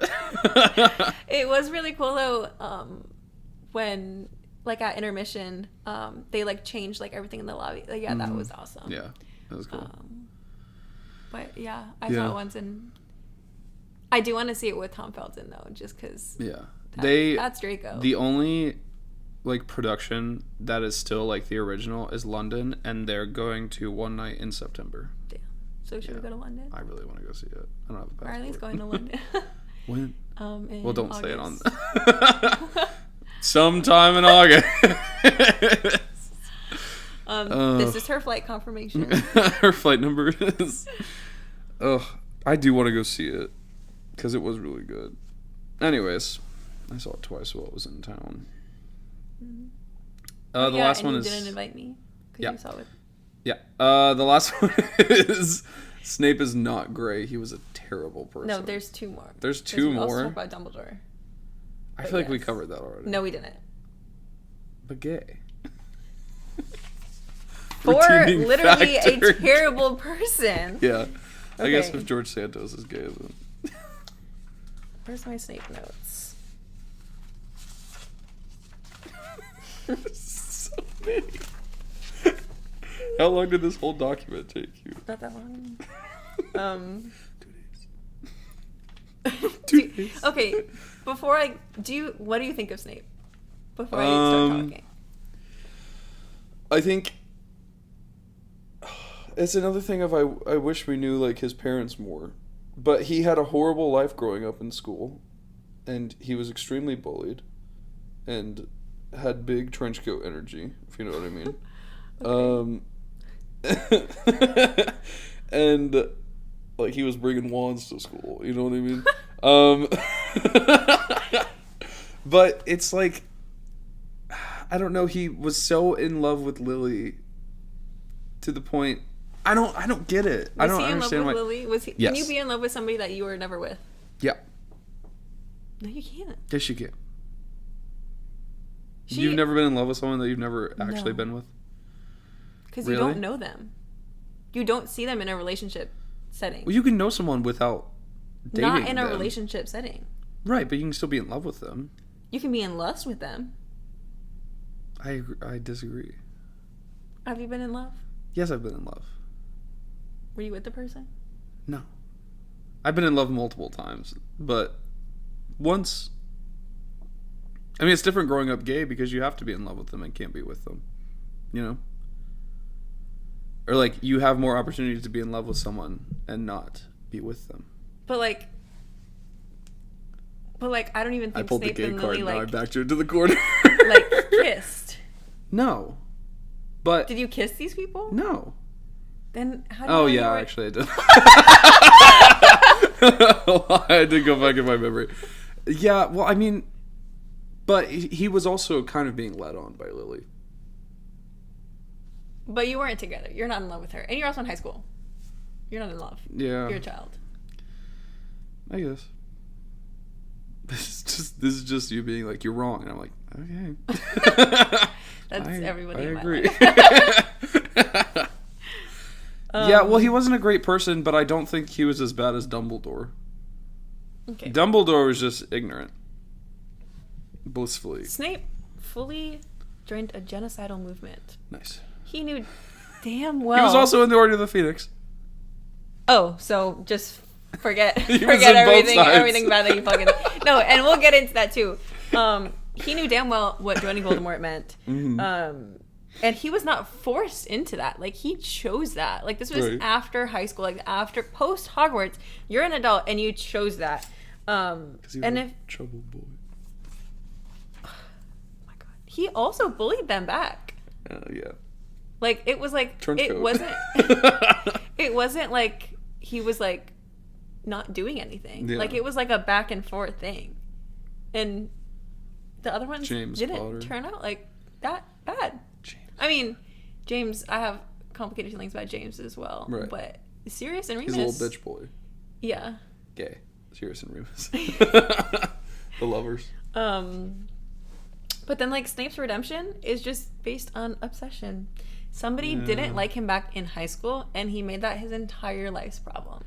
It was really cool, though, when... Like, at intermission, they, like, changed, like, everything in the lobby. Like, that was awesome. Yeah, that was cool. But, yeah, I saw it once, and I do want to see it with Tom Felton, though, just because that's Draco. The only, like, production that is still, like, the original is London, and they're going to One Night in September. Damn. So should we go to London? I really want to go see it. I don't have a passport. Riley's going to London. When? Well, don't August. say it on... Sometime in August. This is her flight confirmation. Her flight number is... I do want to go see it. Because it was really good. Anyways, I saw it twice while I was in town. The last one is... you didn't invite me. Because you saw it. Yeah. The last one is... Snape is not gray. He was a terrible person. No, there's 2 more. There's 2 more? We also talked about Dumbledore. I feel like we covered that already. No, we didn't. But gay. For literally factor. A terrible person. Yeah. Okay. I guess if George Santos is gay, then... Where's my Snape notes? So many. How long did this whole document take you? Not that long. 2 days. 2 days. Okay, before what do you think of Snape? Before I start talking. I think it's another thing of I wish we knew, like, his parents more. But he had a horrible life growing up in school, and he was extremely bullied, and had big trench coat energy, if you know what I mean. And like, he was bringing wands to school, you know what I mean? But it's like, I don't know, he was so in love with Lily to the point, I don't get it. I don't understand why. Was he in love with Lily? Can you be in love with somebody that you were never with? Yeah. No, you can't. Yes, you can. You've never been in love with someone that you've never actually been with? Because you don't know them. You don't see them in a relationship setting. Well, you can know someone without dating them. Not in a relationship setting. Right, but you can still be in love with them. You can be in lust with them. I disagree. Have you been in love? Yes, I've been in love. Were you with the person? No. I've been in love multiple times, but once... I mean, it's different growing up gay because you have to be in love with them and can't be with them. You know? Or, like, you have more opportunities to be in love with someone and not be with them. But, like, I don't even think I pulled Snape the gay and card, Lily, now I backed you into the corner. like, kissed. No. But... Did you kiss these people? No. Then how do you know actually I did. I did go back in my memory. Yeah, well, I mean... But he was also kind of being led on by Lily. But you weren't together. You're not in love with her. And you're also in high school. You're not in love. Yeah. You're a child. I guess. This is just you being like, you're wrong. And I'm like, okay. That's everybody in my agree. life. Yeah, well, he wasn't a great person, but I don't think he was as bad as Dumbledore. Okay. Dumbledore was just ignorant. Blissfully. Snape fully joined a genocidal movement. Nice. He knew damn well. He was also in the Order of the Phoenix. Oh, so just forget everything bad that you fucking... No, and we'll get into that too. He knew damn well what joining Voldemort meant. Mm-hmm. And he was not forced into that. Like, he chose that. Like, this was after high school, like after post Hogwarts. You're an adult and you chose that. Because he was a trouble boy. Oh my god. He also bullied them back. Yeah. Like, it was like it wasn't like he was like not doing anything. Yeah. Like, it was like a back and forth thing. And the other ones didn't turn out like that bad. I mean, James, I have complicated feelings about James as well. Right. But Sirius and Remus... He's a little bitch boy. Yeah. Gay. Sirius and Remus. The lovers. But then, like, Snape's redemption is just based on obsession. Somebody didn't like him back in high school, and he made that his entire life's problem.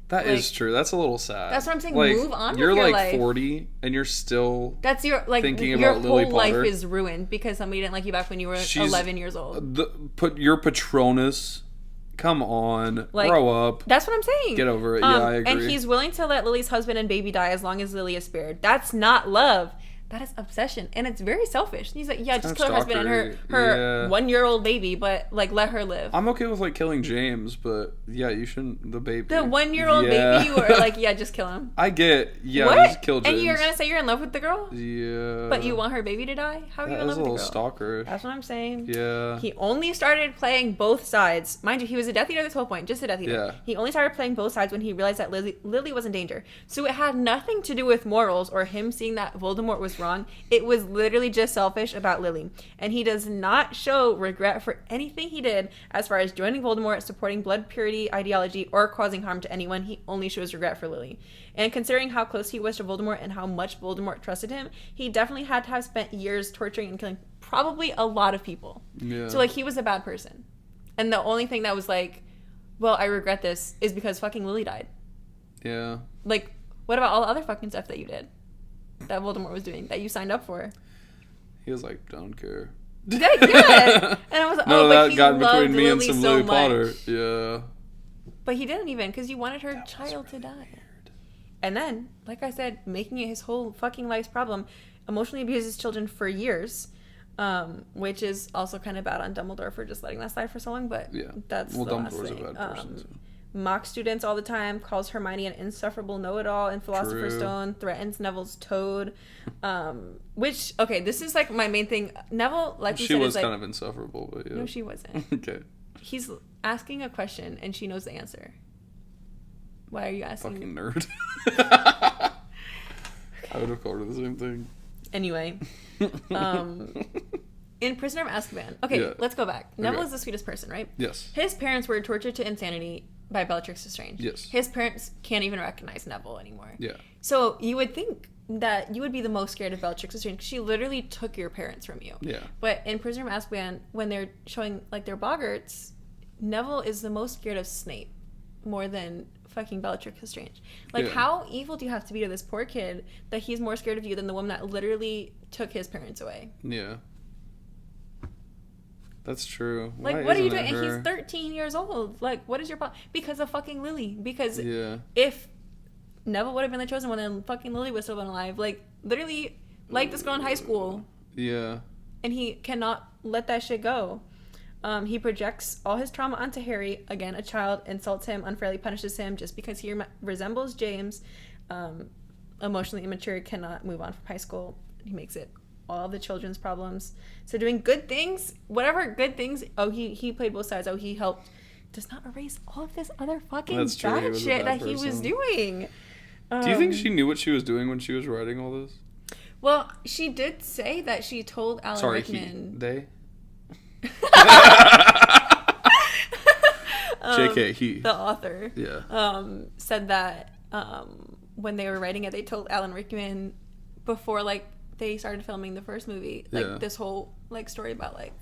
That is true. That's a little sad. That's what I'm saying. Like, move on with your life. You're like 40 and you're still thinking your about Lily whole Potter. life is ruined because somebody didn't like you back when you were 11 years old. Put your Patronus. Come on. Like, grow up. That's what I'm saying. Get over it. Yeah, I agree. And he's willing to let Lily's husband and baby die as long as Lily is spared. That's not love. That is obsession, and it's very selfish. He's like, yeah, just kill her husband and her 1-year-old baby, but like let her live. I'm okay with like killing James, but yeah, you shouldn't. The baby, the 1-year-old baby, you were like, yeah, just kill him. I get, just kill James. And you're gonna say you're in love with the girl? Yeah. But you want her baby to die? How are you in love with the girl? That's a little stalkerish. That's what I'm saying. Yeah. He only started playing both sides. Mind you, he was a Death Eater this whole point, just a Death Eater. Yeah. He only started playing both sides when he realized that Lily was in danger. So it had nothing to do with morals or him seeing that Voldemort was wrong. It was literally just selfish about Lily, and he does not show regret for anything he did as far as joining Voldemort, supporting blood purity ideology, or causing harm to anyone. He only shows regret for Lily. And considering how close he was to Voldemort and how much Voldemort trusted him, he definitely had to have spent years torturing and killing probably a lot of people. Yeah. So like, he was a bad person, and the only thing that was like, well, I regret this is because fucking Lily died. Yeah. Like, what about all the other fucking stuff that you did? That Voldemort was doing, that you signed up for. He was like, don't care. Yeah. And I was like, but that he got between me Lily and some so Lily much. Potter. Yeah. But he didn't even, because you wanted her child to die. Weird. And then, like I said, making it his whole fucking life's problem, emotionally abuses children for years, which is also kind of bad on Dumbledore for just letting that slide for so long, but that's the last Dumbledore's thing. A bad person, so. Mocks students all the time, calls Hermione an insufferable know-it-all in Philosopher's Stone, threatens Neville's toad, which, okay, this is like my main thing. Neville, like you said, she was like, kind of insufferable, but yeah. No, she wasn't. Okay. He's asking a question and she knows the answer. Why are you asking? Fucking nerd. I would have called her the same thing. Anyway, in Prisoner of Azkaban. Okay, let's go back. Neville is the sweetest person, right? Yes. His parents were tortured to insanity by Bellatrix Lestrange. Yes. His parents can't even recognize Neville anymore. Yeah. So you would think that you would be the most scared of Bellatrix Lestrange because she literally took your parents from you. Yeah. But in Prisoner of Azkaban, when they're showing like their boggarts, Neville is the most scared of Snape more than fucking Bellatrix Lestrange. Like, how evil do you have to be to this poor kid that he's more scared of you than the woman that literally took his parents away? Yeah. That's true. Like, what are you doing? And he's 13 years old. Like, what is your problem? Because of fucking Lily. Because if Neville would have been the chosen one, then fucking Lily would still been alive. Like, literally, like this girl in high school. Yeah. And he cannot let that shit go. He projects all his trauma onto Harry. Again, a child insults him, unfairly punishes him just because he resembles James. Emotionally immature, cannot move on from high school. He makes it all the children's problems. So doing good things, whatever good things, he played both sides, he helped, does not erase all of this other fucking bad shit that he was doing. Do you think she knew what she was doing when she was writing all this? Well, she did say that she told Alan Rickman. They? JK, he. The author. Yeah. Said that when they were writing it, they told Alan Rickman before, like, they started filming the first movie, like, this whole, like, story about, like,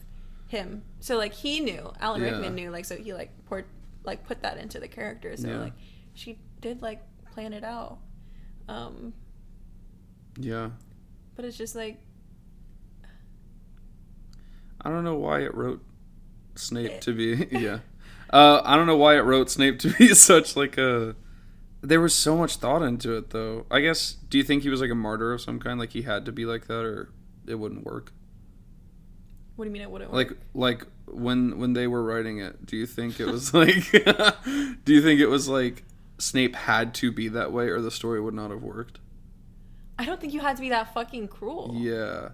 him. So, like, he knew. Alan Rickman knew, like, so he, like, poured like put that into the character. So like she did like plan it out. Yeah. But it's just like, I don't know why it wrote Snape to be I don't know why it wrote Snape to be such like a. There was so much thought into it, though. I guess. Do you think he was like a martyr of some kind? Like he had to be like that, or it wouldn't work? What do you mean it wouldn't work? Like when they were writing it, do you think it was like? Do you think it was like Snape had to be that way, or the story would not have worked? I don't think you had to be that fucking cruel. Yeah,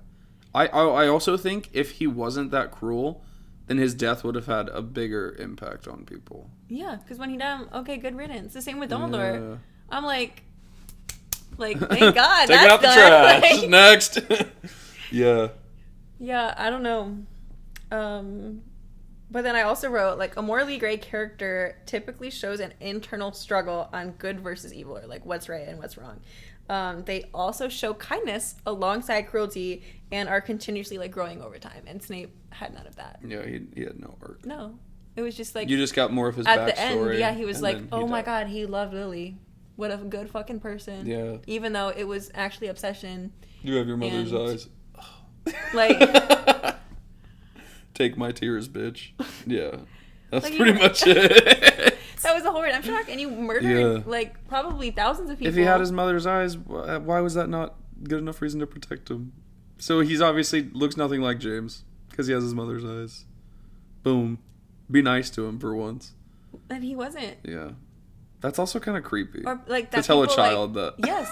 I also think if he wasn't that cruel, then his death would have had a bigger impact on people. Yeah, because when he died, okay, good riddance. The same with Dumbledore. Yeah. I'm like, thank God, take that's out the trash. Like, next. Yeah. Yeah, I don't know. But then I also wrote, like, a morally gray character typically shows an internal struggle on good versus evil, or like what's right and what's wrong. They also show kindness alongside cruelty and are continuously like growing over time. And Snape had none of that. Yeah, he had no arc. No, it was just like you just got more of his backstory. At the end, yeah, he was like, "Oh my God, he loved Lily. What a good fucking person." Yeah. Even though it was actually obsession. You have your mother's eyes. Like, take my tears, bitch. Yeah, that's like, pretty much it. That was a horror. I'm shocked. And you murdered, like, probably thousands of people. If he had his mother's eyes, why was that not good enough reason to protect him? So he's obviously looks nothing like James because he has his mother's eyes. Boom. Be nice to him for once. And he wasn't. Yeah. That's also kind of creepy. Or like that to tell a child that. Yes.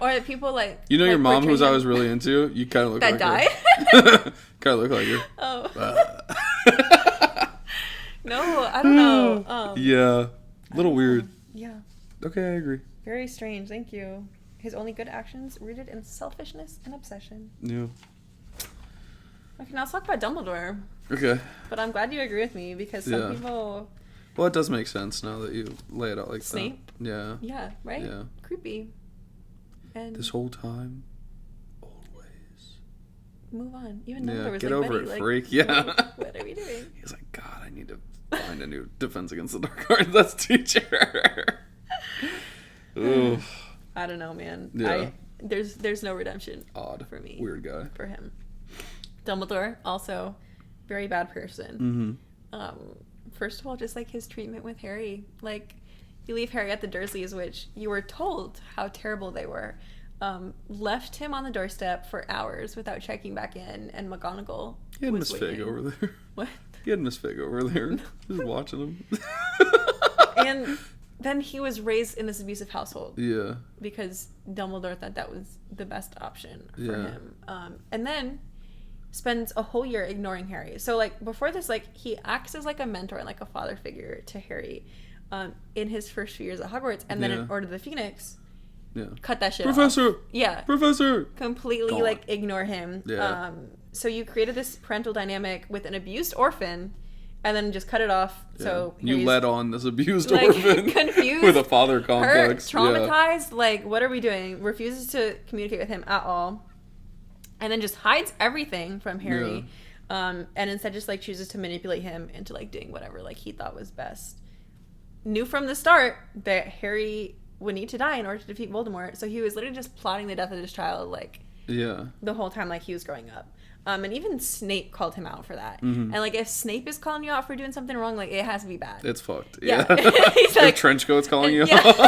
Or that people like. You know like your mom, who I was really into. You kind of look like died? Her. Kind of look like her. Oh. No, I don't know. Yeah. A little weird. Yeah. Okay, I agree. Very strange. Thank you. His only good actions rooted in selfishness and obsession. Yeah. Okay, now let's talk about Dumbledore. Okay. But I'm glad you agree with me because some people. Well, it does make sense now that you lay it out like Snape? that. Yeah. Yeah, right? Yeah. Creepy. And this whole time, old ways. Move on. Even Dumbledore was get like, over Betty, it, freak. Yeah. What are we doing? He's like, God, I need to find a new Defense Against the Dark Arts. That's teacher. Oof. I don't know, man. Yeah. There's no redemption. Odd. For me. Weird guy. For him. Dumbledore, also very bad person. Mm-hmm. First of all, just like his treatment with Harry. Like, you leave Harry at the Dursleys, which you were told how terrible they were. Left him on the doorstep for hours without checking back in, and McGonagall He had Miss Fig over there. What? He had Miss Fig over there. Just watching him. And then he was raised in this abusive household. Yeah. Because Dumbledore thought that was the best option for him. And then spends a whole year ignoring Harry. So, like, before this, like, he acts as, like, a mentor and, like, a father figure to Harry in his first few years at Hogwarts. And then in Order of the Phoenix, cut that shit Professor! off. Yeah. Professor! Completely, like, ignore him. Yeah. So you created this parental dynamic with an abused orphan, and then just cut it off. Yeah. So you led on this abused orphan confused, with a father complex, traumatized. Like, what are we doing? Refuses to communicate with him at all, and then just hides everything from Harry, and instead just like chooses to manipulate him into like doing whatever like he thought was best. Knew from the start that Harry would need to die in order to defeat Voldemort, so he was literally just plotting the death of his child like the whole time like he was growing up. And even Snape called him out for that. Mm-hmm. And, like, if Snape is calling you out for doing something wrong, like, it has to be bad. It's fucked. Yeah. He's like, if Trenchcoat's calling you out.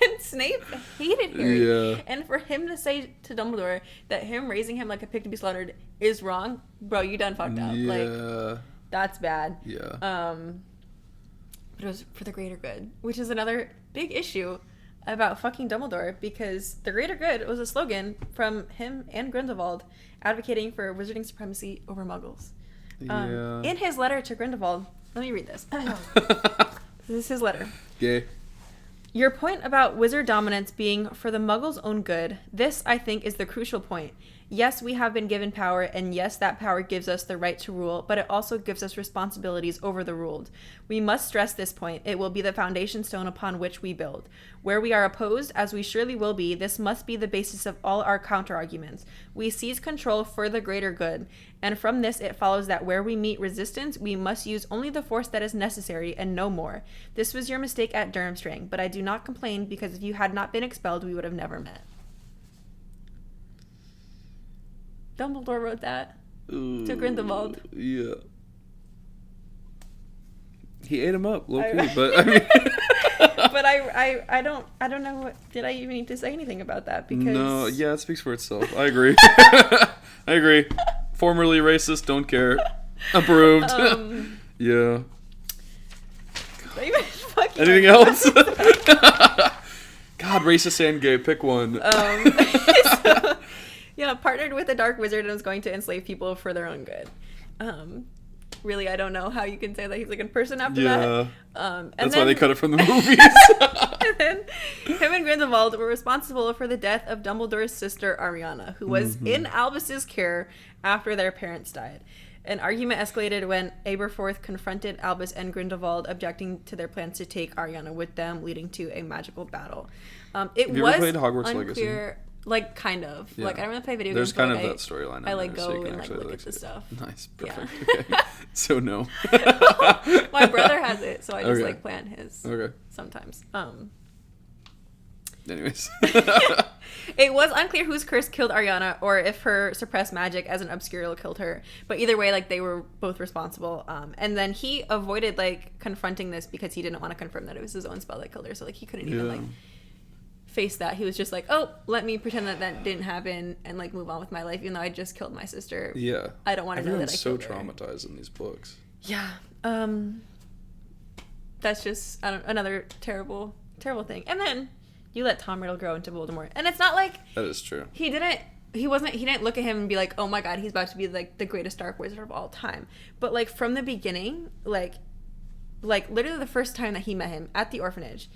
And Snape hated Harry. Yeah. And for him to say to Dumbledore that him raising him like a pig to be slaughtered is wrong, bro, you done fucked up. Yeah. Like, that's bad. Yeah. But it was for the greater good, which is another big issue about fucking Dumbledore, because the greater good was a slogan from him and Grindelwald advocating for wizarding supremacy over muggles. In his letter to Grindelwald, let me read this. This is his letter. Yay. Your point about wizard dominance being for the muggles' own good, this, I think, is the crucial point. Yes, we have been given power, and yes, that power gives us the right to rule, but it also gives us responsibilities over the ruled. We must stress this point. It will be the foundation stone upon which we build. Where we are opposed, as we surely will be, this must be the basis of all our counter-arguments. We seize control for the greater good, and from this it follows that where we meet resistance, we must use only the force that is necessary and no more. This was your mistake at Durmstrang, but I do not complain, because if you had not been expelled, we would have never met. Dumbledore wrote that to Grindelwald. Yeah. He ate him up, low-key, but I mean... But I don't know what... Did I even need to say anything about that? Because... No, yeah, it speaks for itself. I agree. I agree. Formerly racist, don't care. Approved. Yeah. Anything else? God, racist and gay, pick one. Yeah, partnered with a dark wizard and was going to enslave people for their own good. Really, I don't know how you can say that he's a good person after that. That's why they cut it from the movies. And then him and Grindelwald were responsible for the death of Dumbledore's sister Ariana, who was in Albus's care after their parents died. An argument escalated when Aberforth confronted Albus and Grindelwald, objecting to their plans to take Ariana with them, leading to a magical battle. It Have you was ever played Hogwarts unclear, Legacy? Like, kind of. Yeah. Like, I don't really play video games. There's kind of that storyline. I like go and like look at the stuff. Nice, perfect. Yeah. Okay. So no. My brother has it, so I just like plan his. Okay. Sometimes. Anyways. It was unclear whose curse killed Ariana or if her suppressed magic as an obscurial killed her. But either way, like, they were both responsible. And then he avoided, like, confronting this because he didn't want to confirm that it was his own spell that killed her. So, like, he couldn't even, like, face that. He was just like, oh, let me pretend that that didn't happen and, like, move on with my life, even though I just killed my sister. Yeah. I don't want to know that I killed her. Everyone's so traumatized in these books. Yeah. That's just another terrible, terrible thing. And then you let Tom Riddle grow into Voldemort. And it's not like... That is true. He didn't look at him and be like, oh my god, he's about to be like the greatest dark wizard of all time. But like from the beginning, like literally the first time that he met him at the orphanage,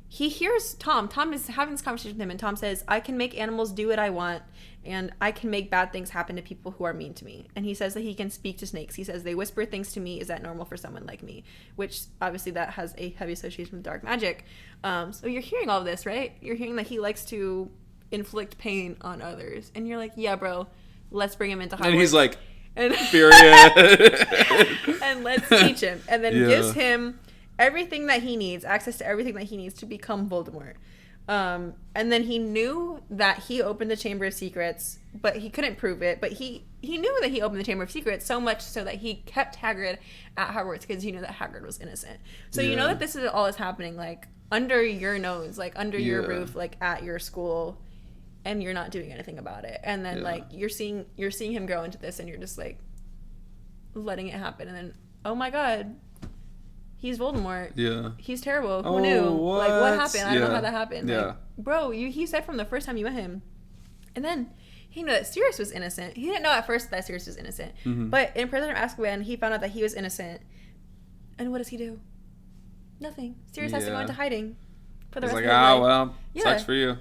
he hears Tom is having this conversation with him, and Tom says, I can make animals do what I want, and I can make bad things happen to people who are mean to me. And he says that he can speak to snakes. He says, they whisper things to me. Is that normal for someone like me? Which obviously that has a heavy association with dark magic. So you're hearing all of this, right? You're hearing that he likes to inflict pain on others, and you're like, yeah, bro, let's bring him into Hogwarts. And he's like, furious. And let's teach him. And then gives him everything that he needs, access to everything that he needs to become Voldemort. And then he knew that he opened the Chamber of Secrets, but he couldn't prove it. But he knew that he opened the Chamber of Secrets, so much so that he kept Hagrid at Hogwarts because he knew that Hagrid was innocent. So you know that this is all is happening, like, under your nose, like, under your roof, like, at your school, and you're not doing anything about it. And then, like, you're seeing him grow into this, and you're just, like, letting it happen. And then, oh my god, he's Voldemort. Yeah. He's terrible. Who knew? What? Like, what happened? I don't know how that happened. Yeah. Like, bro, he said from the first time you met him. And then he knew that Sirius was innocent. He didn't know at first that Sirius was innocent. Mm-hmm. But in Prisoner of Azkaban, he found out that he was innocent. And what does he do? Nothing. Sirius has to go into hiding for the rest of his life. Well, sucks for you.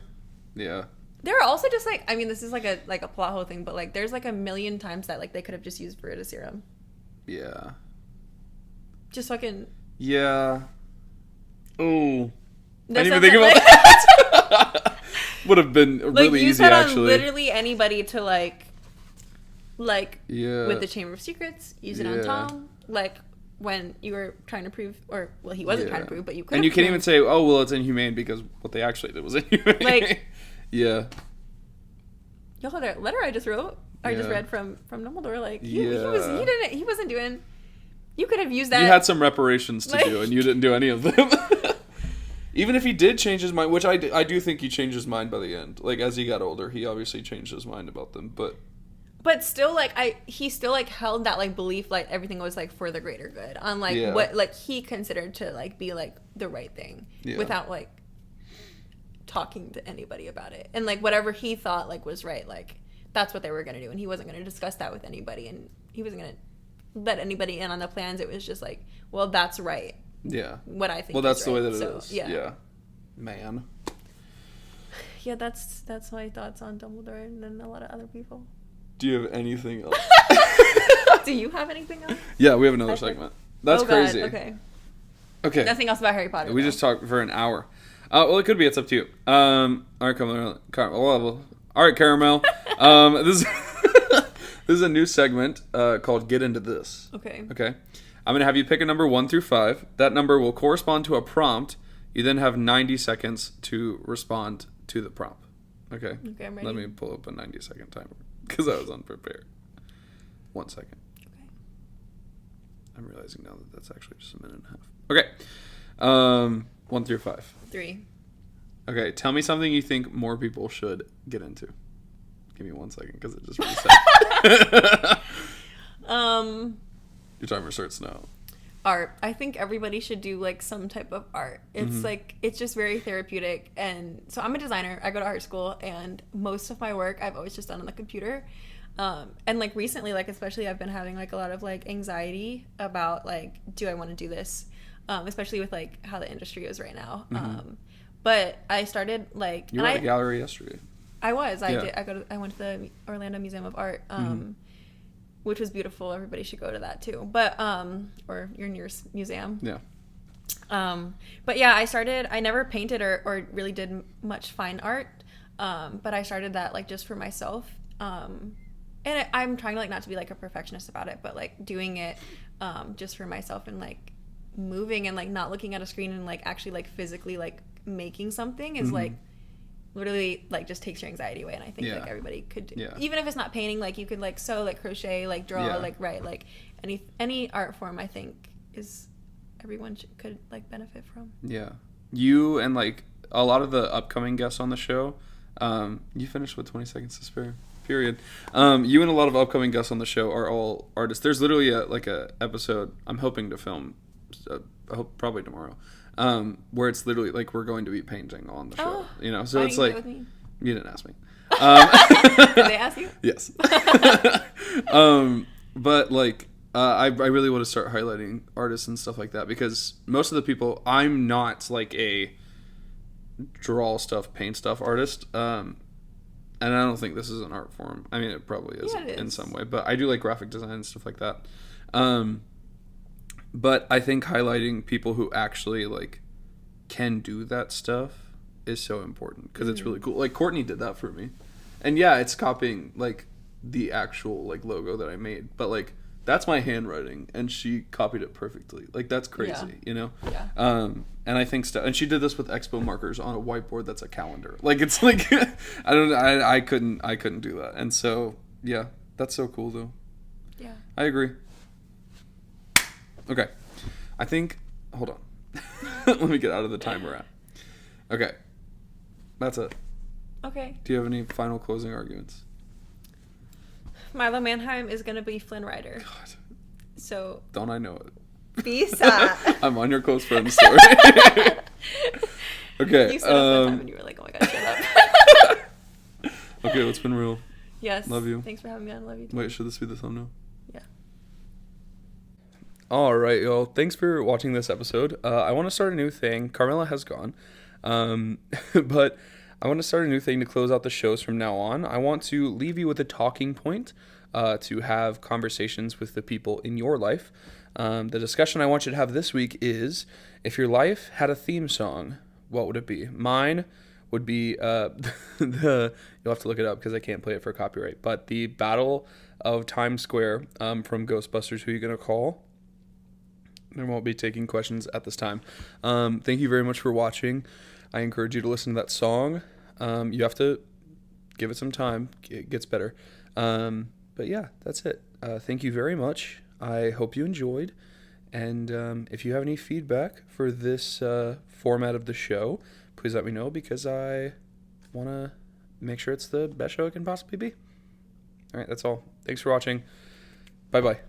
Yeah. There are also just, like, I mean, this is like a plot hole thing, but, like, there's, like, a million times that, like, they could have just used Veritaserum. Yeah. Just fucking... Yeah. Oh. I didn't even think about that. Would have been really easy, actually. On literally anybody to, like, with the Chamber of Secrets, use it on Tom. Like, when you were trying to prove, or, well, he wasn't trying to prove, but you could. And you can't even say, oh, well, it's inhumane, because what they actually did was inhumane. Like, yeah. Y'all, that letter I just wrote, I just read from Dumbledore, like, he wasn't doing... You could have used that. You had some reparations to do, and you didn't do any of them. Even if he did change his mind, which I do think he changed his mind by the end. Like, as he got older, he obviously changed his mind about them, but still, like, he still, like, held that, like, belief, like, everything was, like, for the greater good, on, like, what, like, he considered to, like, be, like, the right thing, without, like, talking to anybody about it. And, like, whatever he thought, like, was right, like, that's what they were going to do, and he wasn't going to discuss that with anybody, and he wasn't going to let anybody in on the plans. It was just like, well, that's right. Yeah. What I think. Well, that's the right. way that it is. Yeah. Man. Yeah, that's my thoughts on Dumbledore and then a lot of other people. Do you have anything else? Do you have anything else? Yeah, we have another segment. That's crazy. God. Okay. Nothing else about Harry Potter. We just talked for an hour. Well, it could be. It's up to you. All right, Carmela. All right, Caramel. This is a new segment called Get Into This. Okay. Okay. I'm going to have you pick a number 1 through 5. That number will correspond to a prompt. You then have 90 seconds to respond to the prompt. Okay? Okay, I'm ready. Let me pull up a 90-second timer because I was unprepared. 1 second. Okay. I'm realizing now that that's actually just a minute and a half. Okay. 1 through 5. 3. Okay. Tell me something you think more people should get into. Give me 1 second because it just reset. Your timer starts now. Art. I think everybody should do like some type of art. It's like, it's just very therapeutic. And so I'm a designer. I go to art school, and most of my work I've always just done on the computer. And like recently, like especially I've been having like a lot of like anxiety about like, do I want to do this? Especially with like how the industry is right now. But I started like, you were at a gallery yesterday. I was. I went to the Orlando Museum of Art. Which was beautiful. Everybody should go to that too. But or your nearest museum. Yeah. But yeah, I never painted or really did much fine art. But I started that like just for myself. And I'm trying to like not to be like a perfectionist about it, but like doing it just for myself and like moving and like not looking at a screen and like actually like physically like making something is like literally like just takes your anxiety away. And I think like everybody could do, even if it's not painting, like you could like sew, like crochet, like draw, like write, like any art form I think is everyone could like benefit from. Yeah. You and like a lot of the upcoming guests on the show, you finished with 20 seconds to spare. Period. You and a lot of upcoming guests on the show are all artists. There's literally a episode I'm hoping to film, I hope probably tomorrow, where it's literally like we're going to be painting on the show. You know, so it's like you didn't ask me. Did they ask you? Yes. But like I really want to start highlighting artists and stuff like that because most of the people, I'm not like a draw stuff, paint stuff artist. And I don't think this is an art form. I mean, it probably is, in some way. But I do like graphic design and stuff like that. But I think highlighting people who actually like can do that stuff is so important because it's really cool. Like Courtney did that for me. And yeah, it's copying like the actual like logo that I made. But like that's my handwriting and she copied it perfectly. Like that's crazy, you know? Yeah. And I think and she did this with expo markers on a whiteboard that's a calendar. Like it's like I couldn't do that. And so yeah, that's so cool though. Yeah. I agree. Okay. I think hold on. Let me get out of the time we're at. Okay. That's it. Okay. Do you have any final closing arguments? Milo Manheim is gonna be Flynn Rider. God. So don't I know it? Be sad. I'm on your close friend story. Okay. You said it one time and you were like, oh my god, shut up. Okay, let's been real. Yes. Love you. Thanks for having me on. Love you too. Wait, should this be the thumbnail? Yeah. All right, y'all. Thanks for watching this episode. I want to start a new thing. Carmela has gone. But I want to start a new thing to close out the shows from now on. I want to leave you with a talking point to have conversations with the people in your life. The discussion I want you to have this week is, if your life had a theme song, what would it be? Mine would be you'll have to look it up because I can't play it for copyright, but the Battle of Times Square from Ghostbusters, Who You Gonna Call? I won't be taking questions at this time. Thank you very much for watching. I encourage you to listen to that song. You have to give it some time. It gets better. But yeah, that's it. Thank you very much. I hope you enjoyed. And if you have any feedback for this format of the show, please let me know because I want to make sure it's the best show it can possibly be. All right, that's all. Thanks for watching. Bye-bye.